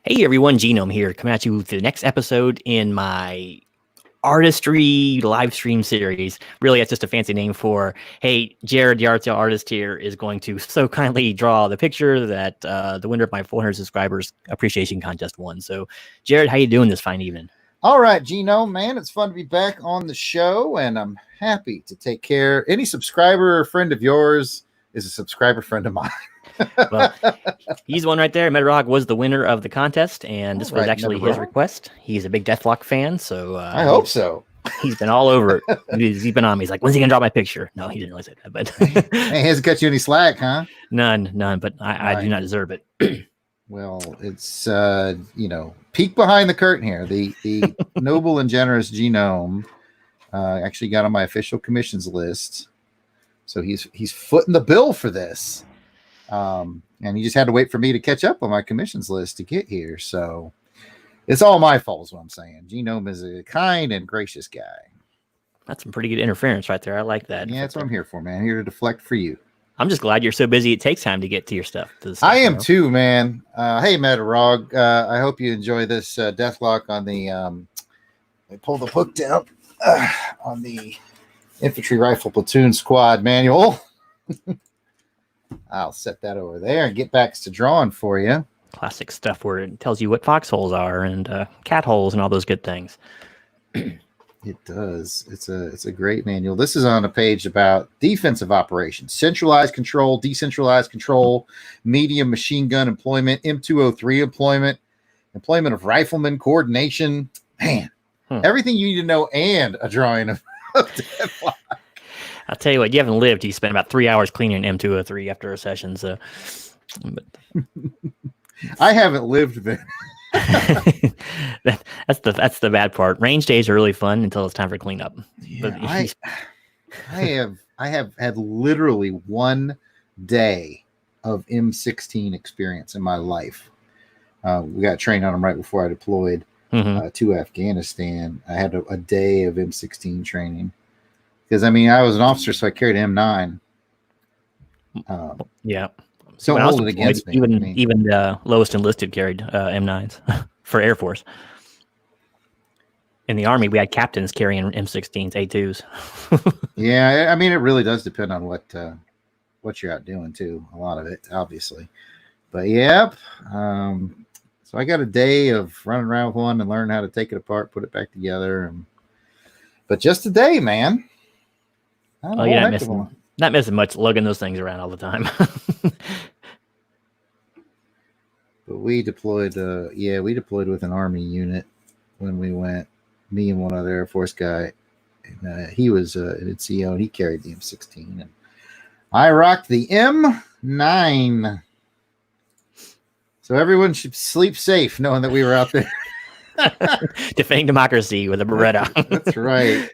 Hey everyone, Genome here, coming at you with the next episode in my artistry live stream series. Really, it's just a fancy name for, hey, Jarrod, the artist here, is going to so kindly draw the picture that the winner of my 400 subscribers appreciation contest won. So, Jarrod, how you doing this fine evening? All right, Genome, man, it's fun to be back on the show, and I'm happy to take care. Any subscriber or friend of yours is a subscriber friend of mine. Well, he's one right there. Metarog was the winner of the contest, and this was actually his request. He's a big Deathlock fan, so I hope so. He's been all over it. He's been on me. He's like, when's he gonna draw my picture? No, he didn't really say that, but hey, he hasn't cut you any slack, huh? None. But I do not deserve it. Well, it's peek behind the curtain here. The noble and generous Genome actually got on my official commissions list, so he's footing the bill for this. And he just had to wait for me to catch up on my commissions list to get here. So it's all my fault is what I'm saying. Genome is a kind and gracious guy. That's some pretty good interference right there. I like that. Yeah, that's what I'm here for, man. Here to deflect for you. I'm just glad you're so busy. It takes time to get to your stuff. I am too, man. Hey, Metarog. I hope you enjoy this Deathlock on the I pull the book down on the Infantry Rifle Platoon Squad manual. I'll set that over there and get back to drawing for you. Classic stuff where it tells you what foxholes are and cat holes and all those good things. It does. It's a great manual. This is on a page about defensive operations, centralized control, decentralized control, medium machine gun employment, M203 employment of riflemen, coordination. Man, everything you need to know and a drawing of Deathlock. I'll tell you what, you haven't lived. You spent about 3 hours cleaning an M203 after a session. So, but I haven't lived then. that's the bad part. Range days are really fun until it's time for cleanup. Yeah, I have had literally 1 day of M16 experience in my life. We got trained on them right before I deployed to Afghanistan. I had a day of M16 training. Because, I mean, I was an officer, so I carried M9. Yeah. So hold it against me. Even the lowest enlisted carried M9s for Air Force. In the Army, we had captains carrying M16s, A2s. Yeah, I mean, it really does depend on what you're out doing, too. A lot of it, obviously. But, yep. So I got a day of running around with one and learning how to take it apart, put it back together. But just a day, man. Oh, you're not missing much lugging those things around all the time. But we deployed with an Army unit when we went, me and one other Air Force guy. And, he was an NCO and he carried the M16. And I rocked the M9. So everyone should sleep safe knowing that we were out there. Defending democracy with a Beretta. That's right.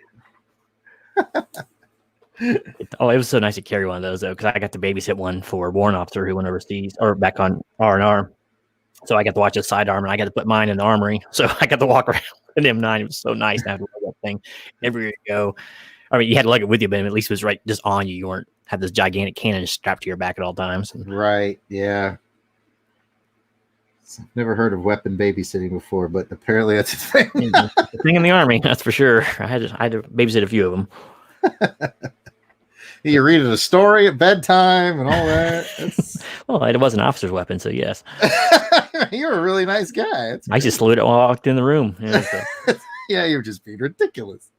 It was so nice to carry one of those though, because I got to babysit one for a warrant officer who went overseas or back on R&R. So I got to watch his sidearm, and I got to put mine in the armory. So I got to walk around with an M9. It was so nice to have to lug that thing everywhere you go. I mean, you had to lug it with you, but at least it was right just on you. You weren't have this gigantic cannon strapped to your back at all times. Right? Yeah. I've never heard of weapon babysitting before, but apparently that's a thing. The thing in the Army, that's for sure. I had to babysit a few of them. You read a story at bedtime and all that. Well, it was an officer's weapon, so yes. You're a really nice guy. I just salute it while I walked in the room. Yeah, you're just being ridiculous.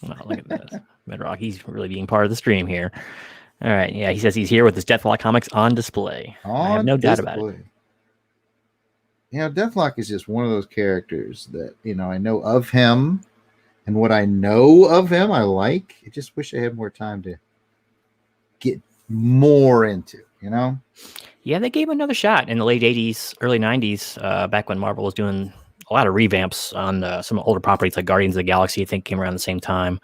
Well, look at this. Bedrock, he's really being part of the stream here. All right, yeah, he says he's here with his Deathlock comics on display. I have no doubt about it. Deathlock is just one of those characters that, I know of him. And what I know of him, I like. I just wish I had more time to get more into, Yeah, they gave him another shot in the late 80s, early 90s, back when Marvel was doing a lot of revamps on some older properties like Guardians of the Galaxy, I think came around the same time.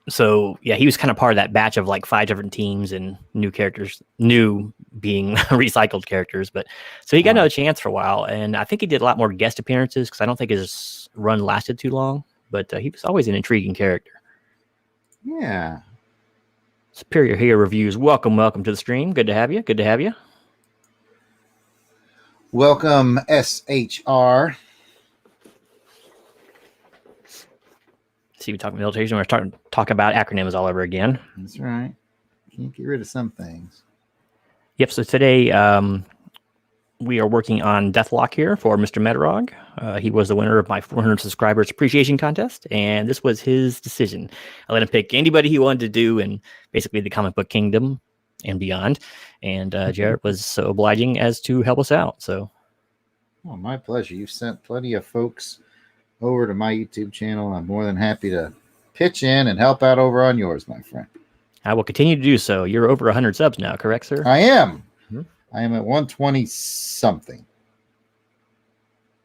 So, yeah, he was kind of part of that batch of like 5 different teams and new characters, new being recycled characters. But so he got another chance for a while. And I think he did a lot more guest appearances because I don't think his run lasted too long. But he was always an intriguing character. Yeah. Superior Hero Reviews. Welcome to the stream. Good to have you. Welcome, SHR. See, we talk meditation. We're starting to talk about acronyms all over again. That's right. Can't get rid of some things. Yep. So today we are working on Deathlock here for Mr. Metarog. He was the winner of my 400 subscribers appreciation contest, and this was his decision. I let him pick anybody he wanted to do in basically the comic book kingdom and beyond. And Jarrod was so obliging as to help us out. So, oh, my pleasure. You've sent plenty of folks over to my YouTube channel. I'm more than happy to pitch in and help out over on yours, my friend. I will continue to do so. You're over 100 subs now, correct, sir? I am. I am at 120 something.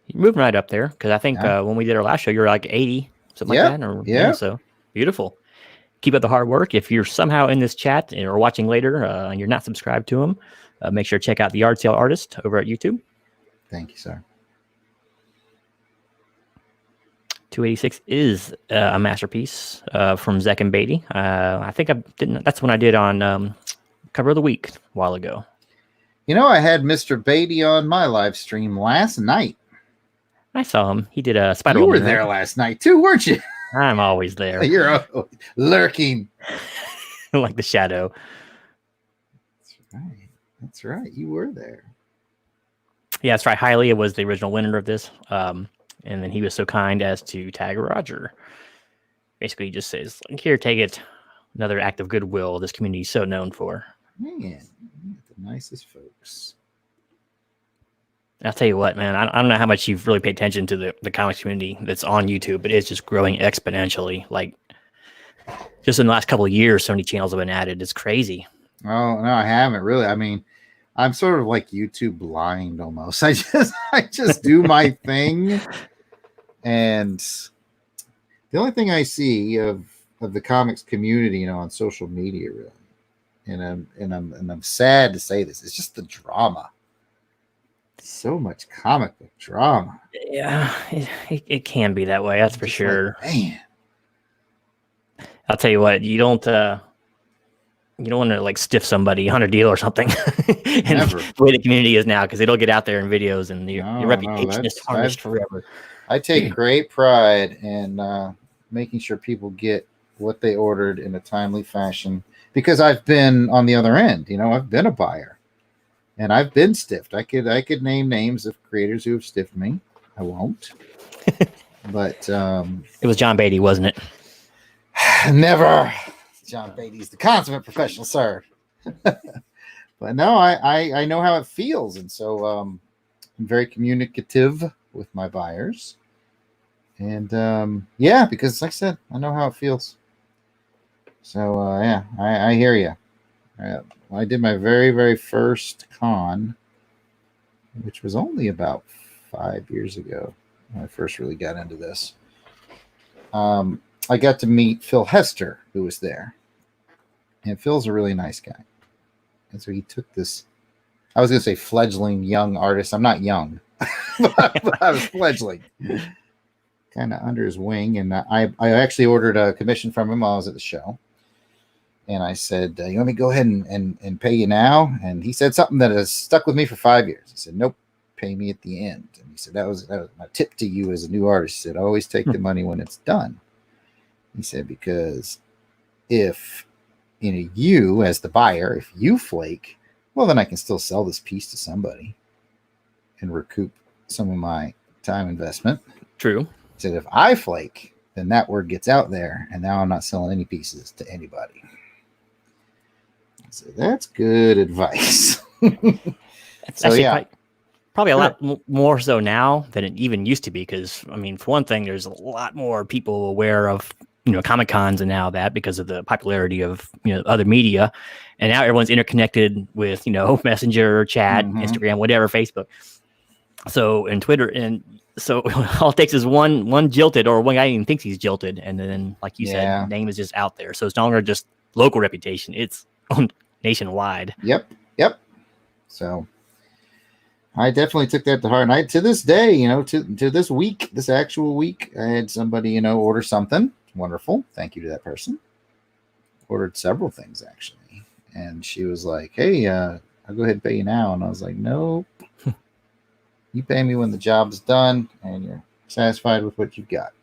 You're moving right up there because I think when we did our last show, you were like 80, something like that. Yeah. So beautiful. Keep up the hard work. If you're somehow in this chat or watching later and you're not subscribed to him, make sure to check out the Yard Sale Artist over at YouTube. Thank you, sir. 286 is a masterpiece from Zek and Beatty. I think that's when I did on Cover of the Week a while ago. You know, I had Mr. Beatty on my live stream last night. I saw him. He did a Spider. You were there last night too, weren't you? I'm always there. You're lurking. Like the shadow. That's right. That's right. You were there. Yeah, that's right. Hialeah was the original winner of this. And then he was so kind as to tag Roger. Basically, he just says, here, take it. Another act of goodwill this community is so known for. Man, the nicest folks. I'll tell you what, man, I don't know how much you've really paid attention to the comics community that's on YouTube, but it's just growing exponentially. Like, just in the last couple of years, so many channels have been added. It's crazy. Oh, no, I haven't really. I mean, I'm sort of like YouTube blind almost. I just do my thing. And the only thing I see of the comics community, on social media, really, and I'm sad to say this, it's just the drama. So much comic book drama. Yeah, it can be that way. That's for sure. Like, man, I'll tell you what, you don't want to like stiff somebody on a deal or something. And never. The way the community is now, because it'll get out there in videos and your reputation is tarnished forever. I take great pride in making sure people get what they ordered in a timely fashion, because I've been on the other end. I've been a buyer, and I've been stiffed. I could name names of creators who have stiffed me. I won't. But it was John Beatty, wasn't it? Never. John Beatty's the consummate professional, sir. But no, I know how it feels, and so I'm very communicative with my buyers. And because like I said, I know how it feels. So I hear you. I did my very, very first con, which was only about 5 years ago when I first really got into this. I got to meet Phil Hester, who was there. And Phil's a really nice guy. And so he took this, I was going to say fledgling young artist. I'm not young, but I was fledgling. Kind of under his wing. And I actually ordered a commission from him while I was at the show. And I said, you want me to go ahead and pay you now? And he said something that has stuck with me for 5 years. He said, nope, pay me at the end. And he said, that was my tip to you as a new artist. He said, always take the money when it's done. He said, because if you as the buyer, if you flake, well, then I can still sell this piece to somebody and recoup some of my time investment. True. He said, if I flake, then that word gets out there, and now I'm not selling any pieces to anybody. So that's good advice. It's actually probably a lot more so now than it even used to be, because, I mean, for one thing, there's a lot more people aware of Comic Cons and now that, because of the popularity of other media, and now everyone's interconnected with Messenger, chat, Instagram, whatever, Facebook, and Twitter, and so all it takes is one jilted, or one guy even thinks he's jilted, and then, like you said, name is just out there. So it's no longer just local reputation; it's nationwide. Yep. So I definitely took that to heart, and to this day, to this week, this actual week, I had somebody order something. Wonderful. Thank you to that person. Ordered several things, actually. And she was like, hey, I'll go ahead and pay you now. And I was like, nope. You pay me when the job's done and you're satisfied with what you've got.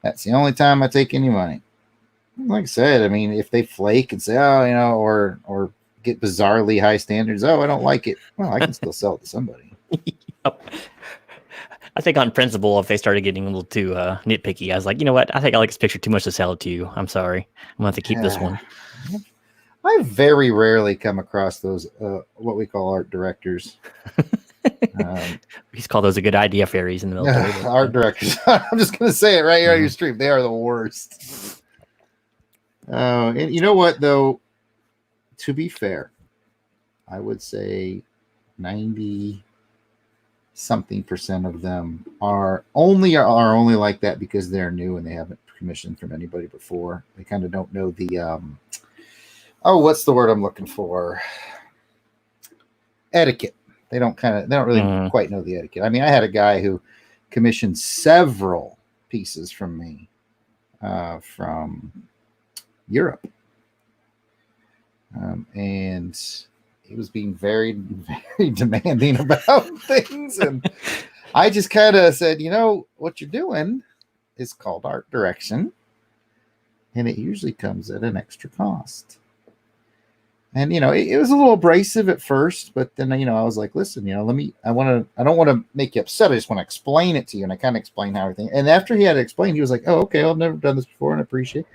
That's the only time I take any money. Like I said, I mean, if they flake and say, oh, or get bizarrely high standards, oh, I don't like it. Well, I can still sell it to somebody. Yep. I think on principle, if they started getting a little too nitpicky, I was like, you know what? I think I like this picture too much to sell it to you. I'm sorry. I'm going to have to keep this one. I very rarely come across those, what we call art directors. He's called those a good idea fairies in the military. Art directors. I'm just going to say it right here on your stream. They are the worst. And you know what, though? To be fair, I would say 90-something% of them are only like that because they're new and they haven't commissioned from anybody before. They kind of don't know the what's the word I'm looking for? Etiquette. They don't really quite know the etiquette. I mean, I had a guy who commissioned several pieces from me from Europe. And he was being very, very demanding about things. And I just kind of said, what you're doing is called art direction. And it usually comes at an extra cost. And, it was a little abrasive at first, but then, I was like, listen, I don't want to make you upset. I just want to explain it to you. And I kind of explained how everything. And after he had to explain, he was like, oh, okay, I've never done this before and I appreciate it.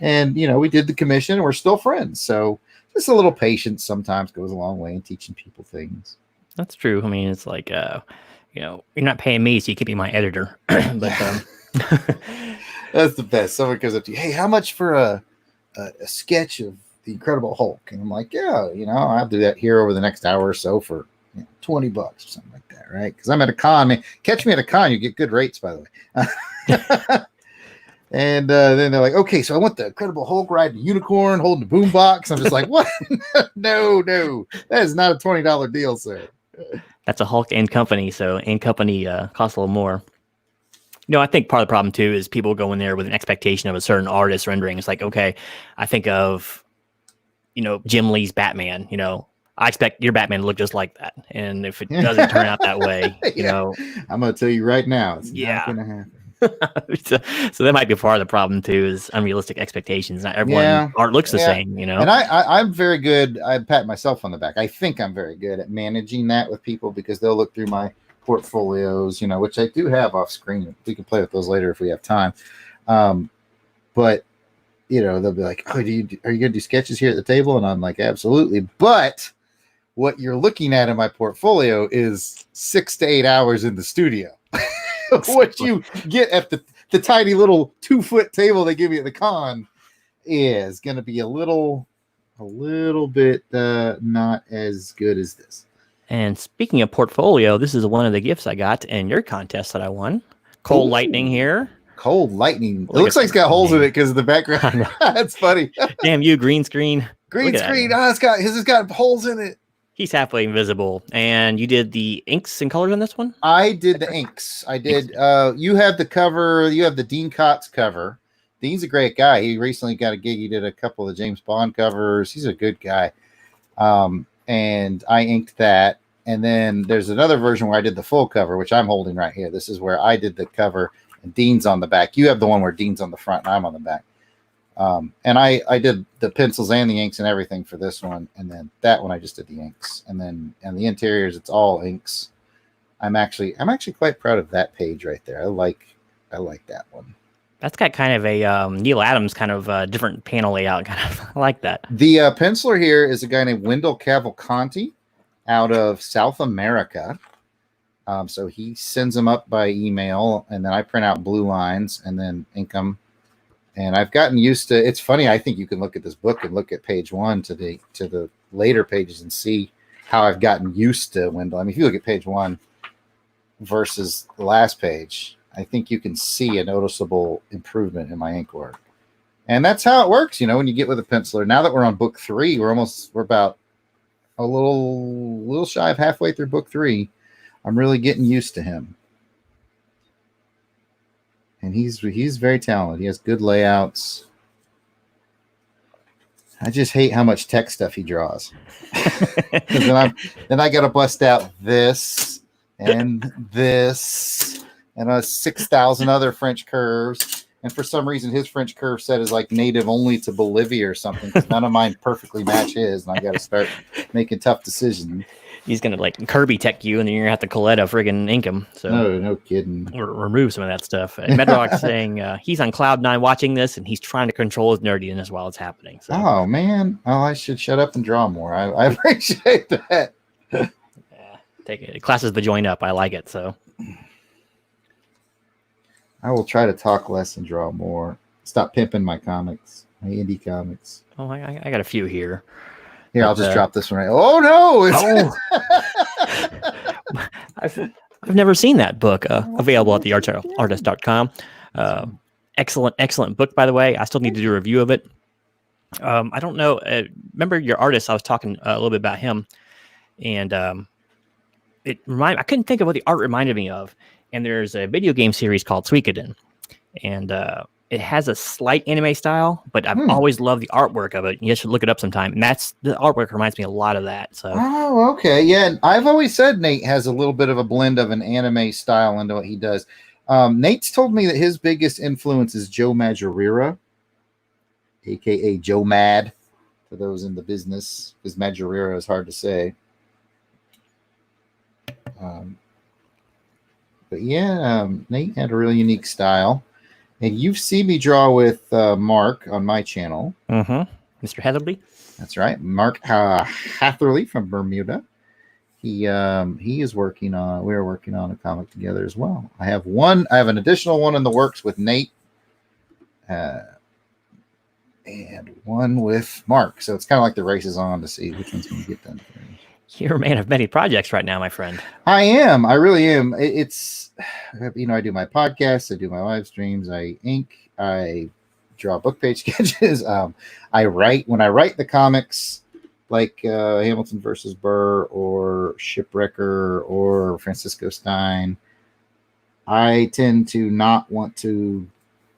And, we did the commission and we're still friends. So just a little patience sometimes goes a long way in teaching people things. That's true. I mean, it's like, you're not paying me, so you can be my editor. But that's the best. Someone goes up to you, hey, how much for a sketch of the Incredible Hulk? And I'm like, yeah, I'll do that here over the next hour or so for $20 or something like that, right? Because I'm at a con. Man, catch me at a con, you get good rates, by the way. And then they're like, okay, so I want the Incredible Hulk riding a unicorn, holding a boombox. I'm just like, what? No, that is not a $20 deal, sir. That's a Hulk and company, so and company costs a little more. I think part of the problem too is people go in there with an expectation of a certain artist rendering. It's like, okay, I think of, Jim Lee's Batman. I expect your Batman to look just like that, and if it doesn't turn out that way, I'm going to tell you right now, it's not going to happen. so that might be part of the problem too, is unrealistic expectations. Not everyone art looks the same, And I'm very good. I pat myself on the back. I think I'm very good at managing that with people because they'll look through my portfolios, which I do have off screen. We can play with those later if we have time. But they'll be like, "Oh, are you going to do sketches here at the table?" And I'm like, "Absolutely." But what you're looking at in my portfolio is 6 to 8 hours in the studio. What you get at the tiny little 2-foot table they give you at the con is going to be a little bit not as good as this. And speaking of portfolio, this is one of the gifts I got in your contest that I won. Cold Lightning here. Cold Lightning. It looks like it's got holes in it because of the background. That's funny. Damn you, green screen. Green screen. His has got holes in it. He's halfway invisible. And you did the inks and colors on this one? I did the inks. I did. You have the cover. You have the Dean Kotz cover. Dean's a great guy. He recently got a gig. He did a couple of James Bond covers. He's a good guy. And I inked that. And then there's another version where I did the full cover, which I'm holding right here. This is where I did the cover and Dean's on the back. You have the one where Dean's on the front and I'm on the back. And I did the pencils and the inks and everything for this one. And then that one, I just did the inks. And then and the interiors, it's all inks. I'm actually quite proud of that page right there. I like that one. That's got kind of a Neil Adams kind of different panel layout. Kind of I like that. The penciler here is a guy named Wendell Cavalcanti out of South America. So he sends them up by email, and then I print out blue lines and then ink them. And I've gotten used to. It's funny. I think you can look at this book and look at page 1 to the later pages and see how I've gotten used to Wendell. I mean, if you look at page 1 versus the last page, I think you can see a noticeable improvement in my ink work. And that's how it works, when you get with a penciler. Now that we're on book 3, we're about a little shy of halfway through book 3. I'm really getting used to him. And he's very talented. He has good layouts. I just hate how much tech stuff he draws. then I got to bust out this and this and 6,000 other French curves. And for some reason, his French curve set is like native only to Bolivia or something, because none of mine perfectly match his, and I got to start making tough decisions. He's gonna like Kirby tech you, and then you're gonna have to Coletta friggin' ink him. So no kidding. Or remove some of that stuff. Medrock's saying he's on cloud 9 watching this, and he's trying to control his nerdiness while it's happening. So. Oh man, I should shut up and draw more. I appreciate that. Yeah, take it. It classes the joint up. I like it. So I will try to talk less and draw more. Stop pimping my comics, my indie comics. Oh, I got a few here. Here, I'll just drop this one right. Oh no! I've never seen that book. Available at the artist.com. Excellent book, by the way. I still need to do a review of it. I don't know. Remember your artist? I was talking a little bit about him, and I couldn't think of what the art reminded me of. And there's a video game series called Suikoden, and it has a slight anime style, but I've always loved the artwork of it. You should look it up sometime. And the artwork reminds me a lot of that. So. Oh, okay. Yeah. I've always said Nate has a little bit of a blend of an anime style into what he does. Nate's told me that his biggest influence is Joe Madureira, aka Joe Mad, for those in the business, because Madureira is hard to say. But yeah, Nate had a really unique style. And you've seen me draw with Mark on my channel. Mr. Heatherly. That's right. Mark Hatherley from Bermuda. He is working on, we're working on a comic together as well. I have an additional one in the works with Nate. And one with Mark. So it's kind of like the race is on to see which one's going to get done first. You're a man of many projects right now, my friend. I am. I really am. It's, I do my podcasts, I do my live streams, I ink, I draw book page sketches. I write. When I write the comics, like Hamilton versus Burr or Shipwrecker or Francisco Stein, I tend to not want to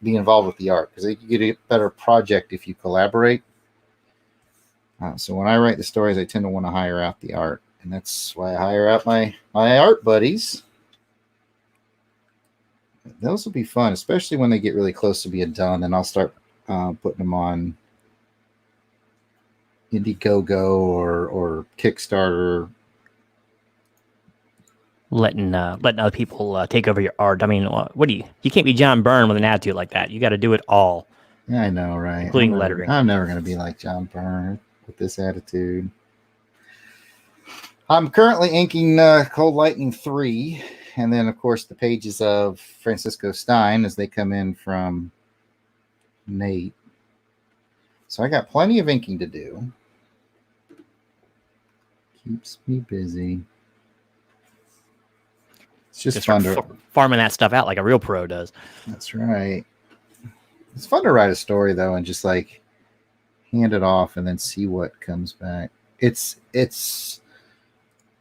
be involved with the art, because you get a better project if you collaborate. So when I write the stories, I tend to want to hire out the art, and that's why I hire out my art buddies. Those will be fun, especially when they get really close to being done. And I'll start putting them on Indiegogo or Kickstarter. Letting other people take over your art. I mean, what do you can't be John Byrne with an attitude like that. You got to do it all. Yeah, I know, right? Including lettering. I'm never going to be like John Byrne with this attitude. I'm currently inking Cold Lightning 3, and then, of course, the pages of Francisco Stein as they come in from Nate. So I got plenty of inking to do. Keeps me busy. It's just fun to farming that stuff out like a real pro does. That's right. It's fun to write a story though, and just like hand it off and then see what comes back. It's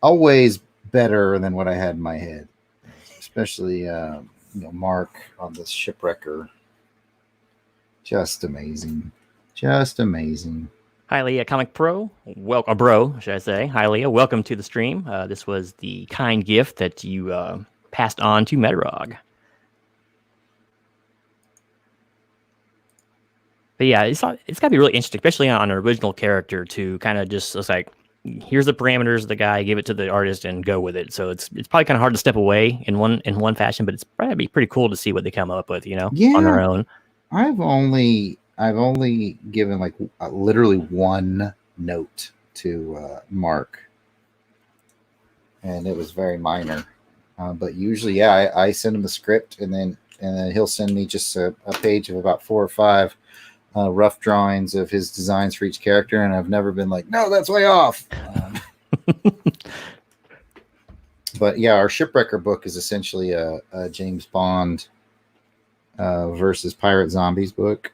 always better than what I had in my head, especially Mark on this Shipwrecker. Just amazing. Hi, Leah, Comic Pro. Welcome, bro, should I say. Hi, Leah. Welcome to the stream. This was the kind gift that you passed on to Medrog. But yeah, it's got to be really interesting, especially on an original character, to kind of just, it's like, here's the parameters of the guy, give it to the artist, and go with it. So it's probably kind of hard to step away in one fashion, but it's probably be pretty cool to see what they come up with, on their own. I've only given like literally one note to Mark, and it was very minor. But usually, I send him the script, and then he'll send me just a page of about 4 or 5 rough drawings of his designs for each character, and I've never been like, no, that's way off. But yeah, our Shipwrecker book is essentially a James Bond versus pirate zombies book.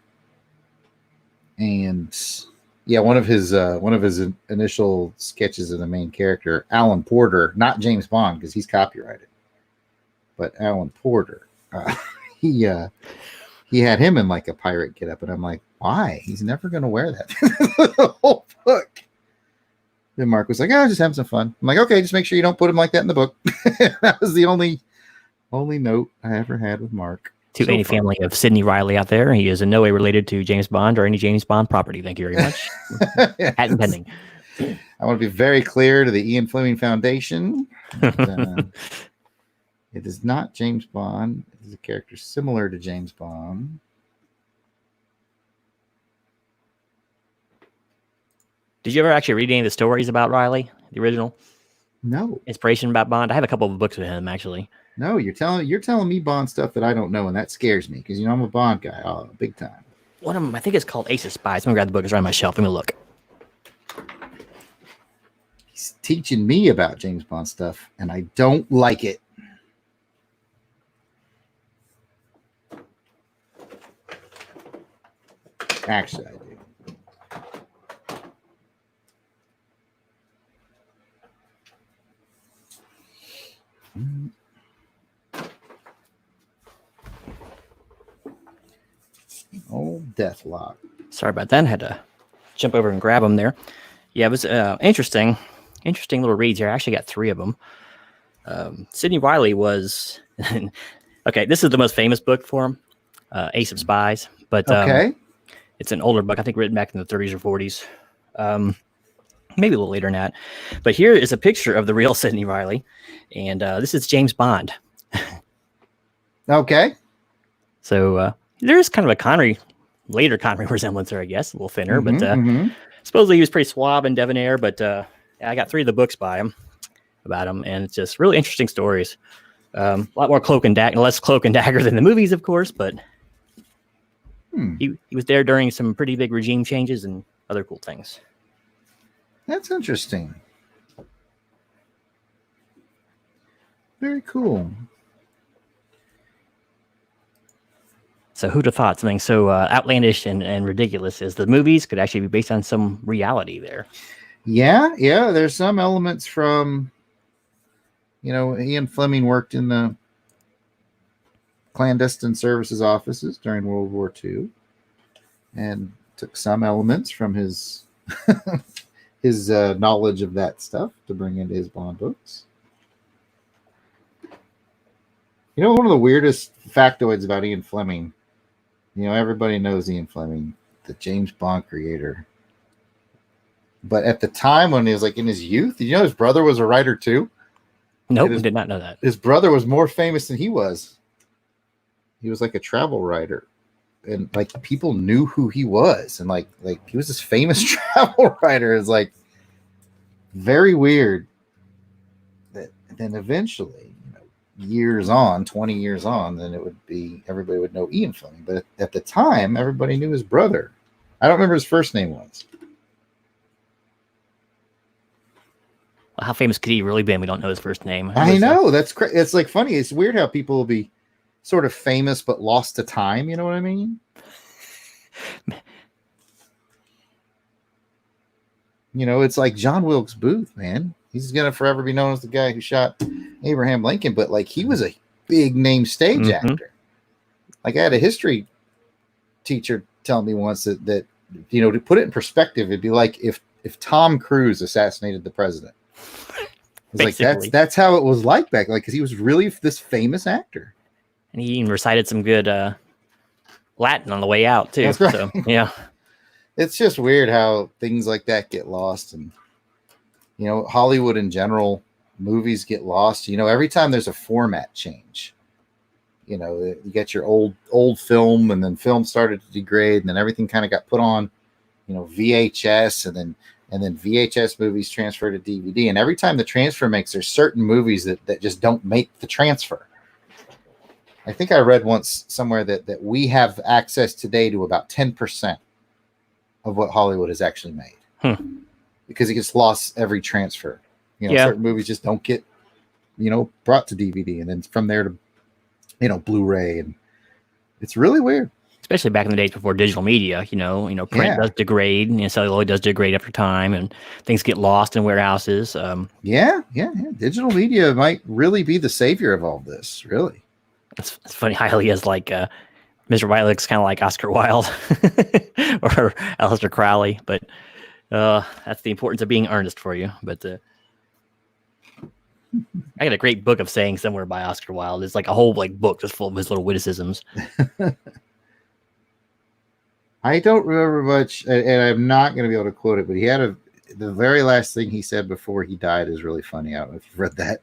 And yeah, one of his initial sketches of the main character, Alan Porter, not James Bond because he's copyrighted, but Alan Porter, he had him in like a pirate getup, and I'm like, why? He's never going to wear that the whole book. And Mark was like, "Oh, just having some fun." I'm like, "Okay, just make sure you don't put him like that in the book." That was the only note I ever had with Mark. To any family of Sidney Riley out there, he is in no way related to James Bond or any James Bond property. Thank you very much. Yes. Patent pending. I want to be very clear to the Ian Fleming Foundation. That, it is not James Bond. It is a character similar to James Bond. Did you ever actually read any of the stories about Riley, the original? No. Inspiration about Bond? I have a couple of books with him, actually. No, you're telling me Bond stuff that I don't know, and that scares me because I'm a Bond guy, big time. One of them, I think it's called Ace of Spies. I'm gonna grab the book. It's right on my shelf. Let me look. He's teaching me about James Bond stuff, and I don't like it. Actually, I do. Old Deathlock. Sorry about that. I had to jump over and grab them there. Yeah, it was interesting little reads here. I actually got 3 of them. Sidney Riley was okay. This is the most famous book for him, Ace of Spies. But okay, it's an older book. I think written back in the 30s or 40s, maybe a little later than that. But here is a picture of the real Sidney Riley, and this is James Bond. Okay, so there's kind of a later Connery resemblance there, I guess, a little thinner, but supposedly he was pretty suave and debonair. But I got 3 of the books by him about him, and it's just really interesting stories. A lot more cloak and dagger, less cloak and dagger than the movies, of course, but he was there during some pretty big regime changes and other cool things. That's interesting. Very cool. So who'd have thought something so outlandish and ridiculous as the movies could actually be based on some reality there? Yeah. There's some elements from, Ian Fleming worked in the clandestine services offices during World War II and took some elements from his his knowledge of that stuff to bring into his Bond books. One of the weirdest factoids about Ian Fleming, everybody knows Ian Fleming, the James Bond creator. But at the time when he was like in his youth, did you know his brother was a writer too? Nope, I did not know that. His brother was more famous than he was. He was like a travel writer, and like people knew who he was, and like he was this famous travel writer. It's like very weird. That then eventually, years on, 20 years on, then it would be everybody would know Ian Fleming. But at the time, everybody knew his brother. I don't remember his first name was. Well, how famous could he really be? We don't know his first name. I know that's crazy. It's like funny. It's weird how people will be sort of famous but lost to time. You know what I mean? It's like John Wilkes Booth, man. He's gonna forever be known as the guy who shot Abraham Lincoln, but like he was a big name stage actor. Like I had a history teacher tell me once that to put it in perspective, it'd be like if Tom Cruise assassinated the president. It's like that's how it was like back, like because he was really this famous actor, and he even recited some good Latin on the way out too. That's right. So yeah, it's just weird how things like that get lost, and Hollywood in general, movies get lost. Every time there's a format change, you get your old film, and then film started to degrade, and then everything kind of got put on, VHS, and then VHS movies transfer to DVD. And every time the transfer makes, there's certain movies that just don't make the transfer. I think I read once somewhere that we have access today to about 10% of what Hollywood has actually made. Because it gets lost every transfer. Certain movies just don't get, brought to DVD, and then from there to, Blu-ray, and it's really weird. Especially back in the days before digital media, print does degrade, celluloid does degrade after time, and things get lost in warehouses. Digital media might really be the savior of all this, really. It's funny how he is like Mr. White looks kind of like Oscar Wilde or Aleister Crowley, but That's the importance of being earnest for you. But I got a great book of saying somewhere by Oscar Wilde. It's like a whole like book just full of his little witticisms. I don't remember much, and I'm not going to be able to quote it, but he had the very last thing he said before he died is really funny. I don't know if you've read that.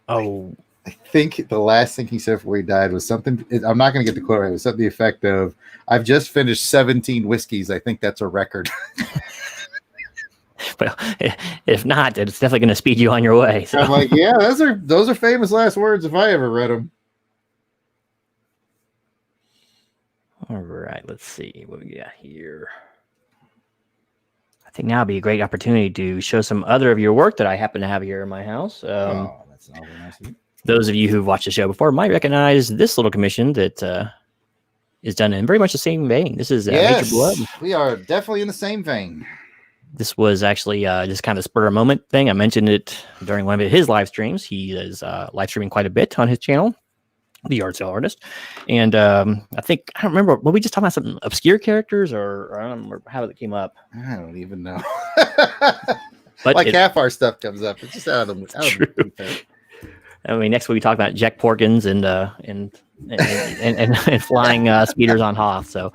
Oh, I think the last thing he said before he died was something. I'm not going to get the quote right. It was something to the effect of, "I've just finished 17 whiskeys. I think that's a record." well, if not, it's definitely going to speed you on your way. So. I'm like, yeah, those are famous last words if I ever read them. All right, let's see what we got here. I think now would be a great opportunity to show some other of your work that I happen to have here in my house. That's not very nice of you. Those of you who've watched the show before might recognize this little commission that is done in very much the same vein. This is Yes, Nature Blood. we are definitely in the same vein. This was actually just kind of spur of moment thing. I mentioned it during one of his live streams. He is live streaming quite a bit on his channel, The Arist. And I don't remember, were we just talking about some obscure characters or I don't remember how it came up. I don't even know. But like half our stuff comes up. It's just out of the I mean, next week we talk about Jack Porkins and flying speeders on Hoth. So,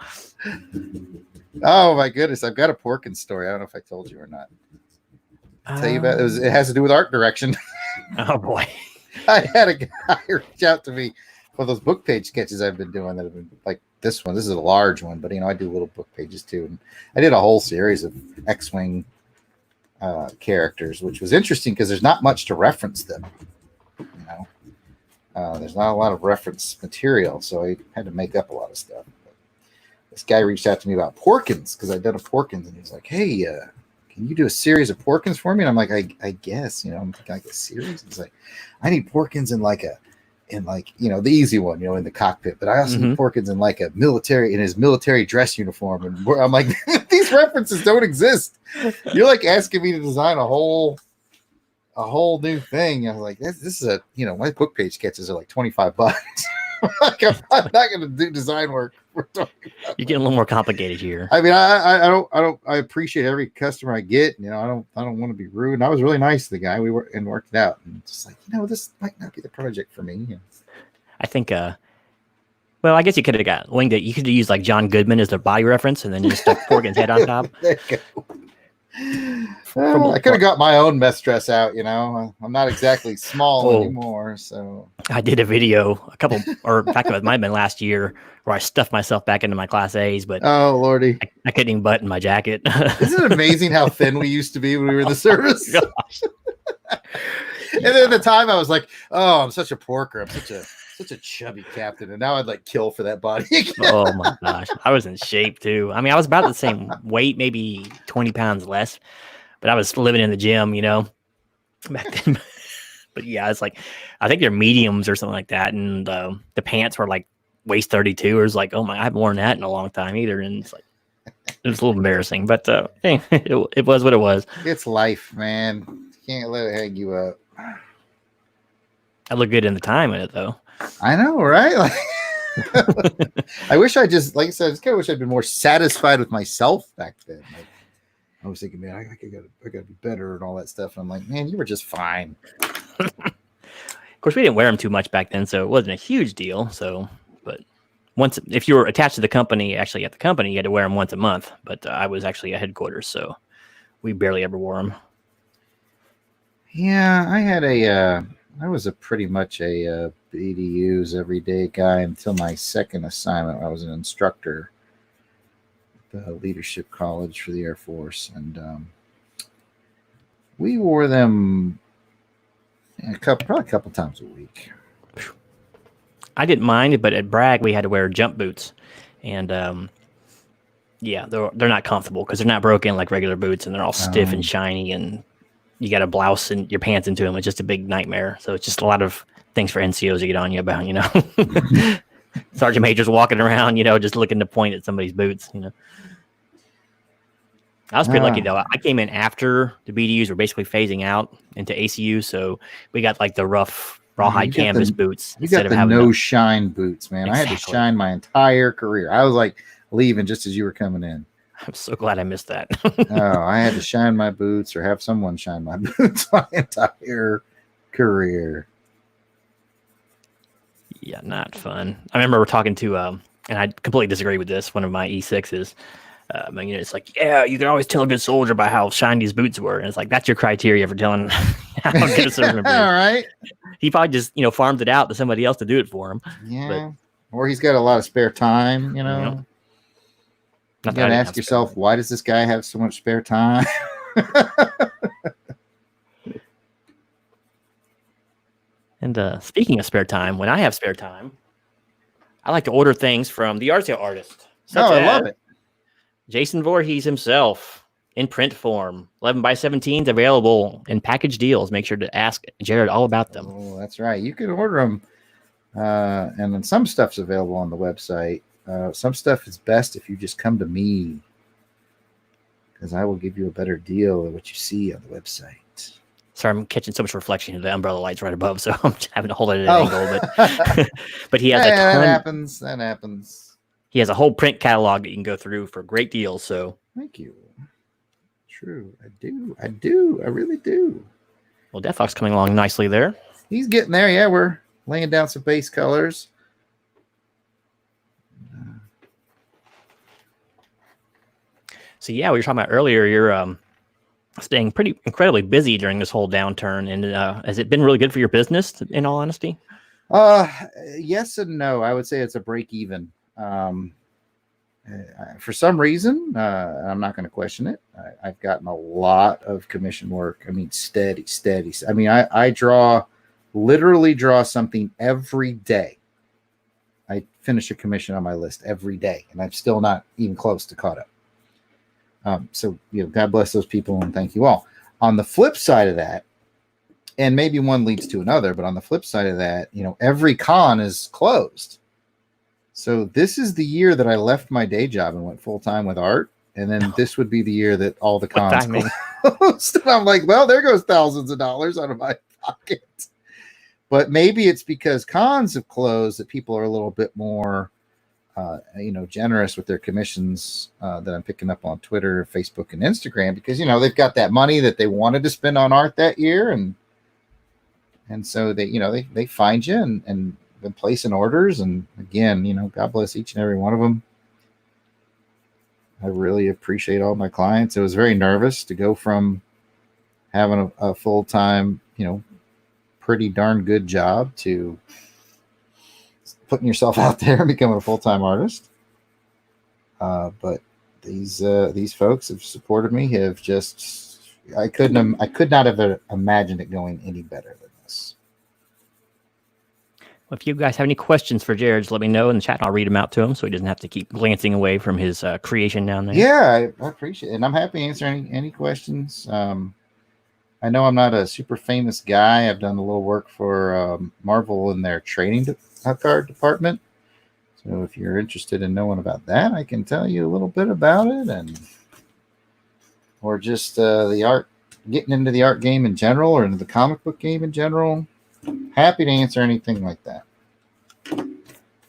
oh my goodness, I've got a Porkins story. I don't know if I told you or not. I'll tell you about it. It has to do with art direction. Oh boy, I had a guy reach out to me for those book page sketches I've been doing that have been like this one. This is a large one, but I do little book pages too. And I did a whole series of X-Wing characters, which was interesting because there's not much to reference them. There's not a lot of reference material, so I had to make up a lot of stuff. But this guy reached out to me about Porkins because I'd done a Porkins, and he's like, "Hey, can you do a series of Porkins for me?" And I'm like, "I guess, I'm like a series." He's like, "I need Porkins in the easy one, in the cockpit, but I also need Porkins in his military dress uniform." And I'm like, "These references don't exist. You're like asking me to design a whole new thing." I was like, this is my book page sketches are like $25. Like, I'm not going to do design work. You're getting a little more complicated here. I mean, I appreciate every customer I get. I don't want to be rude. And I was really nice to the guy. We worked it out, and just like, this might not be the project for me. I think, well, I guess you could have got winged it. You could have used like John Goodman as their body reference, and then you just stuck Porkins' head on top. There you go. I could have got my own mess dress out. I'm not exactly small anymore. So I did a video in fact, it might have been last year where I stuffed myself back into my Class A's, but oh lordy, I couldn't even button my jacket. Isn't it amazing how thin we used to be when we were in the service? Gosh. And then at the time I was like, oh, I'm such a porker. I'm such a chubby captain, and now I'd like kill for that body. Oh my gosh, I was in shape too. I mean, I was about the same weight, maybe 20 pounds less, but I was living in the gym, back then. But yeah, it's like I think they're mediums or something like that, and the pants were like waist 32. Or it's like, oh my, I haven't worn that in a long time either, and it's like it was a little embarrassing, but hey, it was what it was. It's life, man. You can't let it hang you up. I look good in the time in it though. I know, right? I wish I just, like I said, I just kind of wish I'd been more satisfied with myself back then. Like, I was thinking, man, I gotta be better and all that stuff. And I'm like, man, you were just fine. Of course, we didn't wear them too much back then, so it wasn't a huge deal. So, but if you were attached to the company, actually at the company, you had to wear them once a month. But I was actually at headquarters, so we barely ever wore them. Yeah, I was pretty much a BDU's everyday guy until my second assignment. I was an instructor at the Leadership College for the Air Force, and we wore them probably a couple times a week. I didn't mind, but at Bragg we had to wear jump boots, and yeah, they're not comfortable because they're not broken like regular boots, and they're all stiff and shiny, and you got to blouse and your pants into them. It's just a big nightmare. So it's just a lot of things for NCOs to get on you about, Sergeant Major's walking around, just looking to point at somebody's boots, I was pretty lucky though. I came in after the BDUs were basically phasing out into ACU, so we got like the rough rawhide canvas boots. You got the no shine boots, man. Exactly. I had to shine my entire career. I was like leaving just as you were coming in. I'm so glad I missed that. Oh, I had to shine my boots or have someone shine my boots my entire career. Yeah, not fun. I remember we're talking to, and I completely disagree with this. One of my E6s, and, it's like, yeah, you can always tell a good soldier by how shiny his boots were, and it's like that's your criteria for telling how good a soldier is. All right. He probably just farmed it out to somebody else to do it for him. Yeah. Or he's got a lot of spare time. You gotta ask yourself, why does this guy have so much spare time? And speaking of spare time, when I have spare time, I like to order things from the art sale artist. I love it. Jason Voorhees himself in print form. 11x17s available in package deals. Make sure to ask Jarrod all about them. Oh, that's right. You can order them. And then some stuff's available on the website. Some stuff is best if you just come to me, because I will give you a better deal than what you see on the website. Sorry, I'm catching so much reflection of the umbrella lights right above, so I'm having to hold it at an angle. But he has a ton. That happens. He has a whole print catalog that you can go through for great deals. So thank you. True, I do. I really do. Well, Death Fox coming along nicely there. He's getting there. Yeah, we're laying down some base colors. So yeah, we were talking about earlier. You're staying pretty incredibly busy during this whole downturn, and has it been really good for your business? In all honesty, yes and no. I would say it's a break even. For some reason, I'm not going to question it. I've gotten a lot of commission work. I mean, steady. I mean, I literally draw something every day. I finish a commission on my list every day, and I'm still not even close to caught up. So, God bless those people and thank you all. On the flip side of that, and maybe one leads to another, but on the flip side of that, every con is closed. So this is the year that I left my day job and went full-time with art. And then this would be the year that all the cons closed. And I'm like, well, there goes thousands of dollars out of my pocket. But maybe it's because cons have closed that people are a little bit more generous with their commissions that I'm picking up on Twitter, Facebook, and Instagram, because they've got that money that they wanted to spend on art that year, and so they find you and been placing orders, and again, God bless each and every one of them. I really appreciate all my clients. I was very nervous to go from having a full-time, pretty darn good job to putting yourself out there and becoming a full-time artist. But these folks have supported me, have just, I could not have imagined it going any better than this. Well, if you guys have any questions for Jarrod, just let me know in the chat and I'll read them out to him so he doesn't have to keep glancing away from his creation down there. Yeah, I appreciate it. And I'm happy to answer any questions. I know I'm not a super famous guy. I've done a little work for Marvel in their trading card department. So if you're interested in knowing about that, I can tell you a little bit about it, or just the art, getting into the art game in general, or into the comic book game in general. Happy to answer anything like that.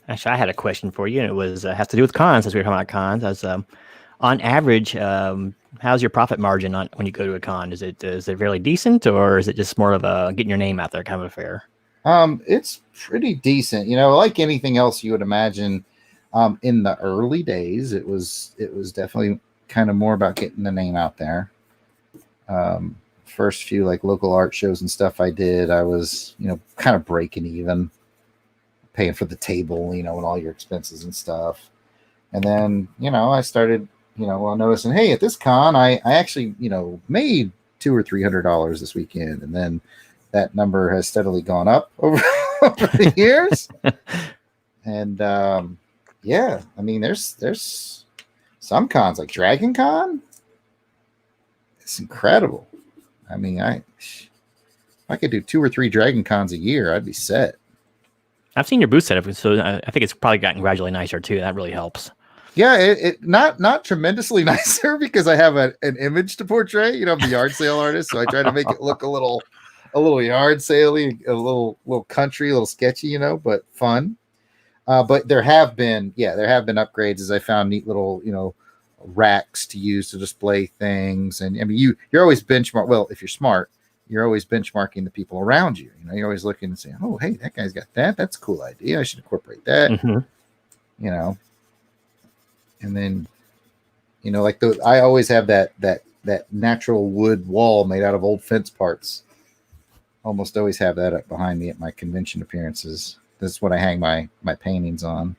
Actually, I had a question for you, and it was has to do with cons, as we were talking about cons. As on average, how's your profit margin when you go to a con? Is it fairly decent, or is it just more of a getting your name out there kind of affair? It's pretty decent. Like anything else you would imagine. In the early days, it was definitely kind of more about getting the name out there. First few like local art shows and stuff I did, I was kind of breaking even, paying for the table, and all your expenses and stuff. And then I started noticing, hey, at this con I actually made $200 or $300 this weekend, and then that number has steadily gone up over the years. And yeah, I mean, there's some cons like Dragon Con. It's incredible. I mean, if I could do 2 or 3 Dragon Cons a year, I'd be set. I've seen your booth setup, so I think it's probably gotten gradually nicer too. That really helps. Yeah, it not tremendously nicer because I have an image to portray. I'm the yard sale artist, so I try to make it look a little yard saley, a little country, a little sketchy, but fun. But there have been upgrades as I found neat little racks to use to display things. And I mean, you're always benchmark. Well, if you're smart, you're always benchmarking the people around you. You know, you're always looking and saying, "Oh, hey, that guy's got that. That's a cool idea. I should incorporate that." Mm-hmm. You know, and then, you know, like I always have that natural wood wall made out of old fence parts. Almost always have that up behind me at my convention appearances. That's what I hang my paintings on.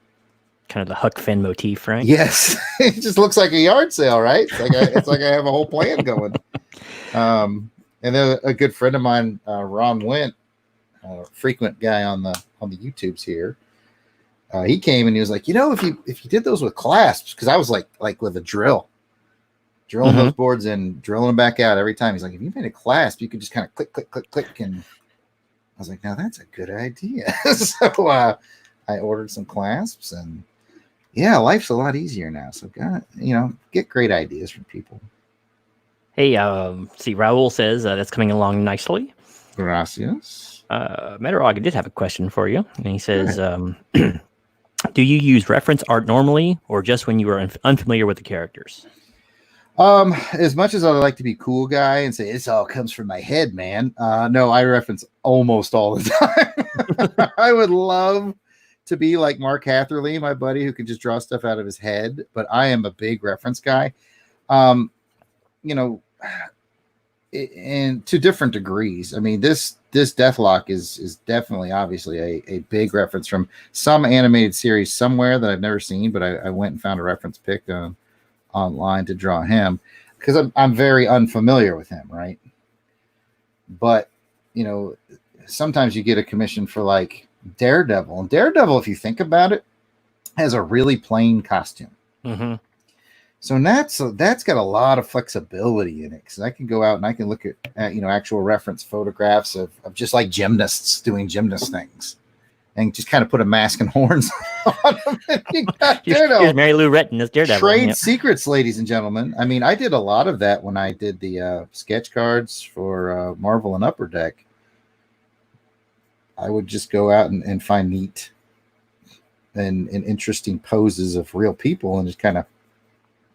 Kind of the Huck Finn motif, right? Yes, it just looks like a yard sale, right? It's like I have a whole plan going. And then a good friend of mine, Ron Went, a frequent guy on the YouTubes here, he came and he was like, you know, if you did those with clasps, because I was like with a drilling those boards in, drilling them back out every time. He's like, if you made a clasp, you could just kind of click, click, click, click, and I was like, now that's a good idea. So I ordered some clasps, and yeah, life's a lot easier now. So get great ideas from people. Hey, see, Raul says that's coming along nicely. Gracias. Metarog did have a question for you, and he says, do you use reference art normally, or just when you are unfamiliar with the characters? As much as I like to be cool guy and say this all comes from my head, man. No, I reference almost all the time. I would love to be like Mark Hatherley, my buddy, who can just draw stuff out of his head, but I am a big reference guy. You know, and to different degrees. I mean, this Deathlock is definitely, obviously, a big reference from some animated series somewhere that I've never seen, but I went and found a reference pic online to draw him because I'm very unfamiliar with him, right? But you know, sometimes you get a commission for like Daredevil, and Daredevil, if you think about it, has a really plain costume. Mm-hmm. So that's got a lot of flexibility in it, because I can go out and I can look at actual reference photographs of just like gymnasts doing gymnast things, and just kind of put a mask and horns on them. And you got Here's Mary Lou Retton as Daredevil. Trade secrets, ladies and gentlemen. I mean, I did a lot of that when I did the sketch cards for Marvel and Upper Deck. I would just go out and find neat and interesting poses of real people, and just kind of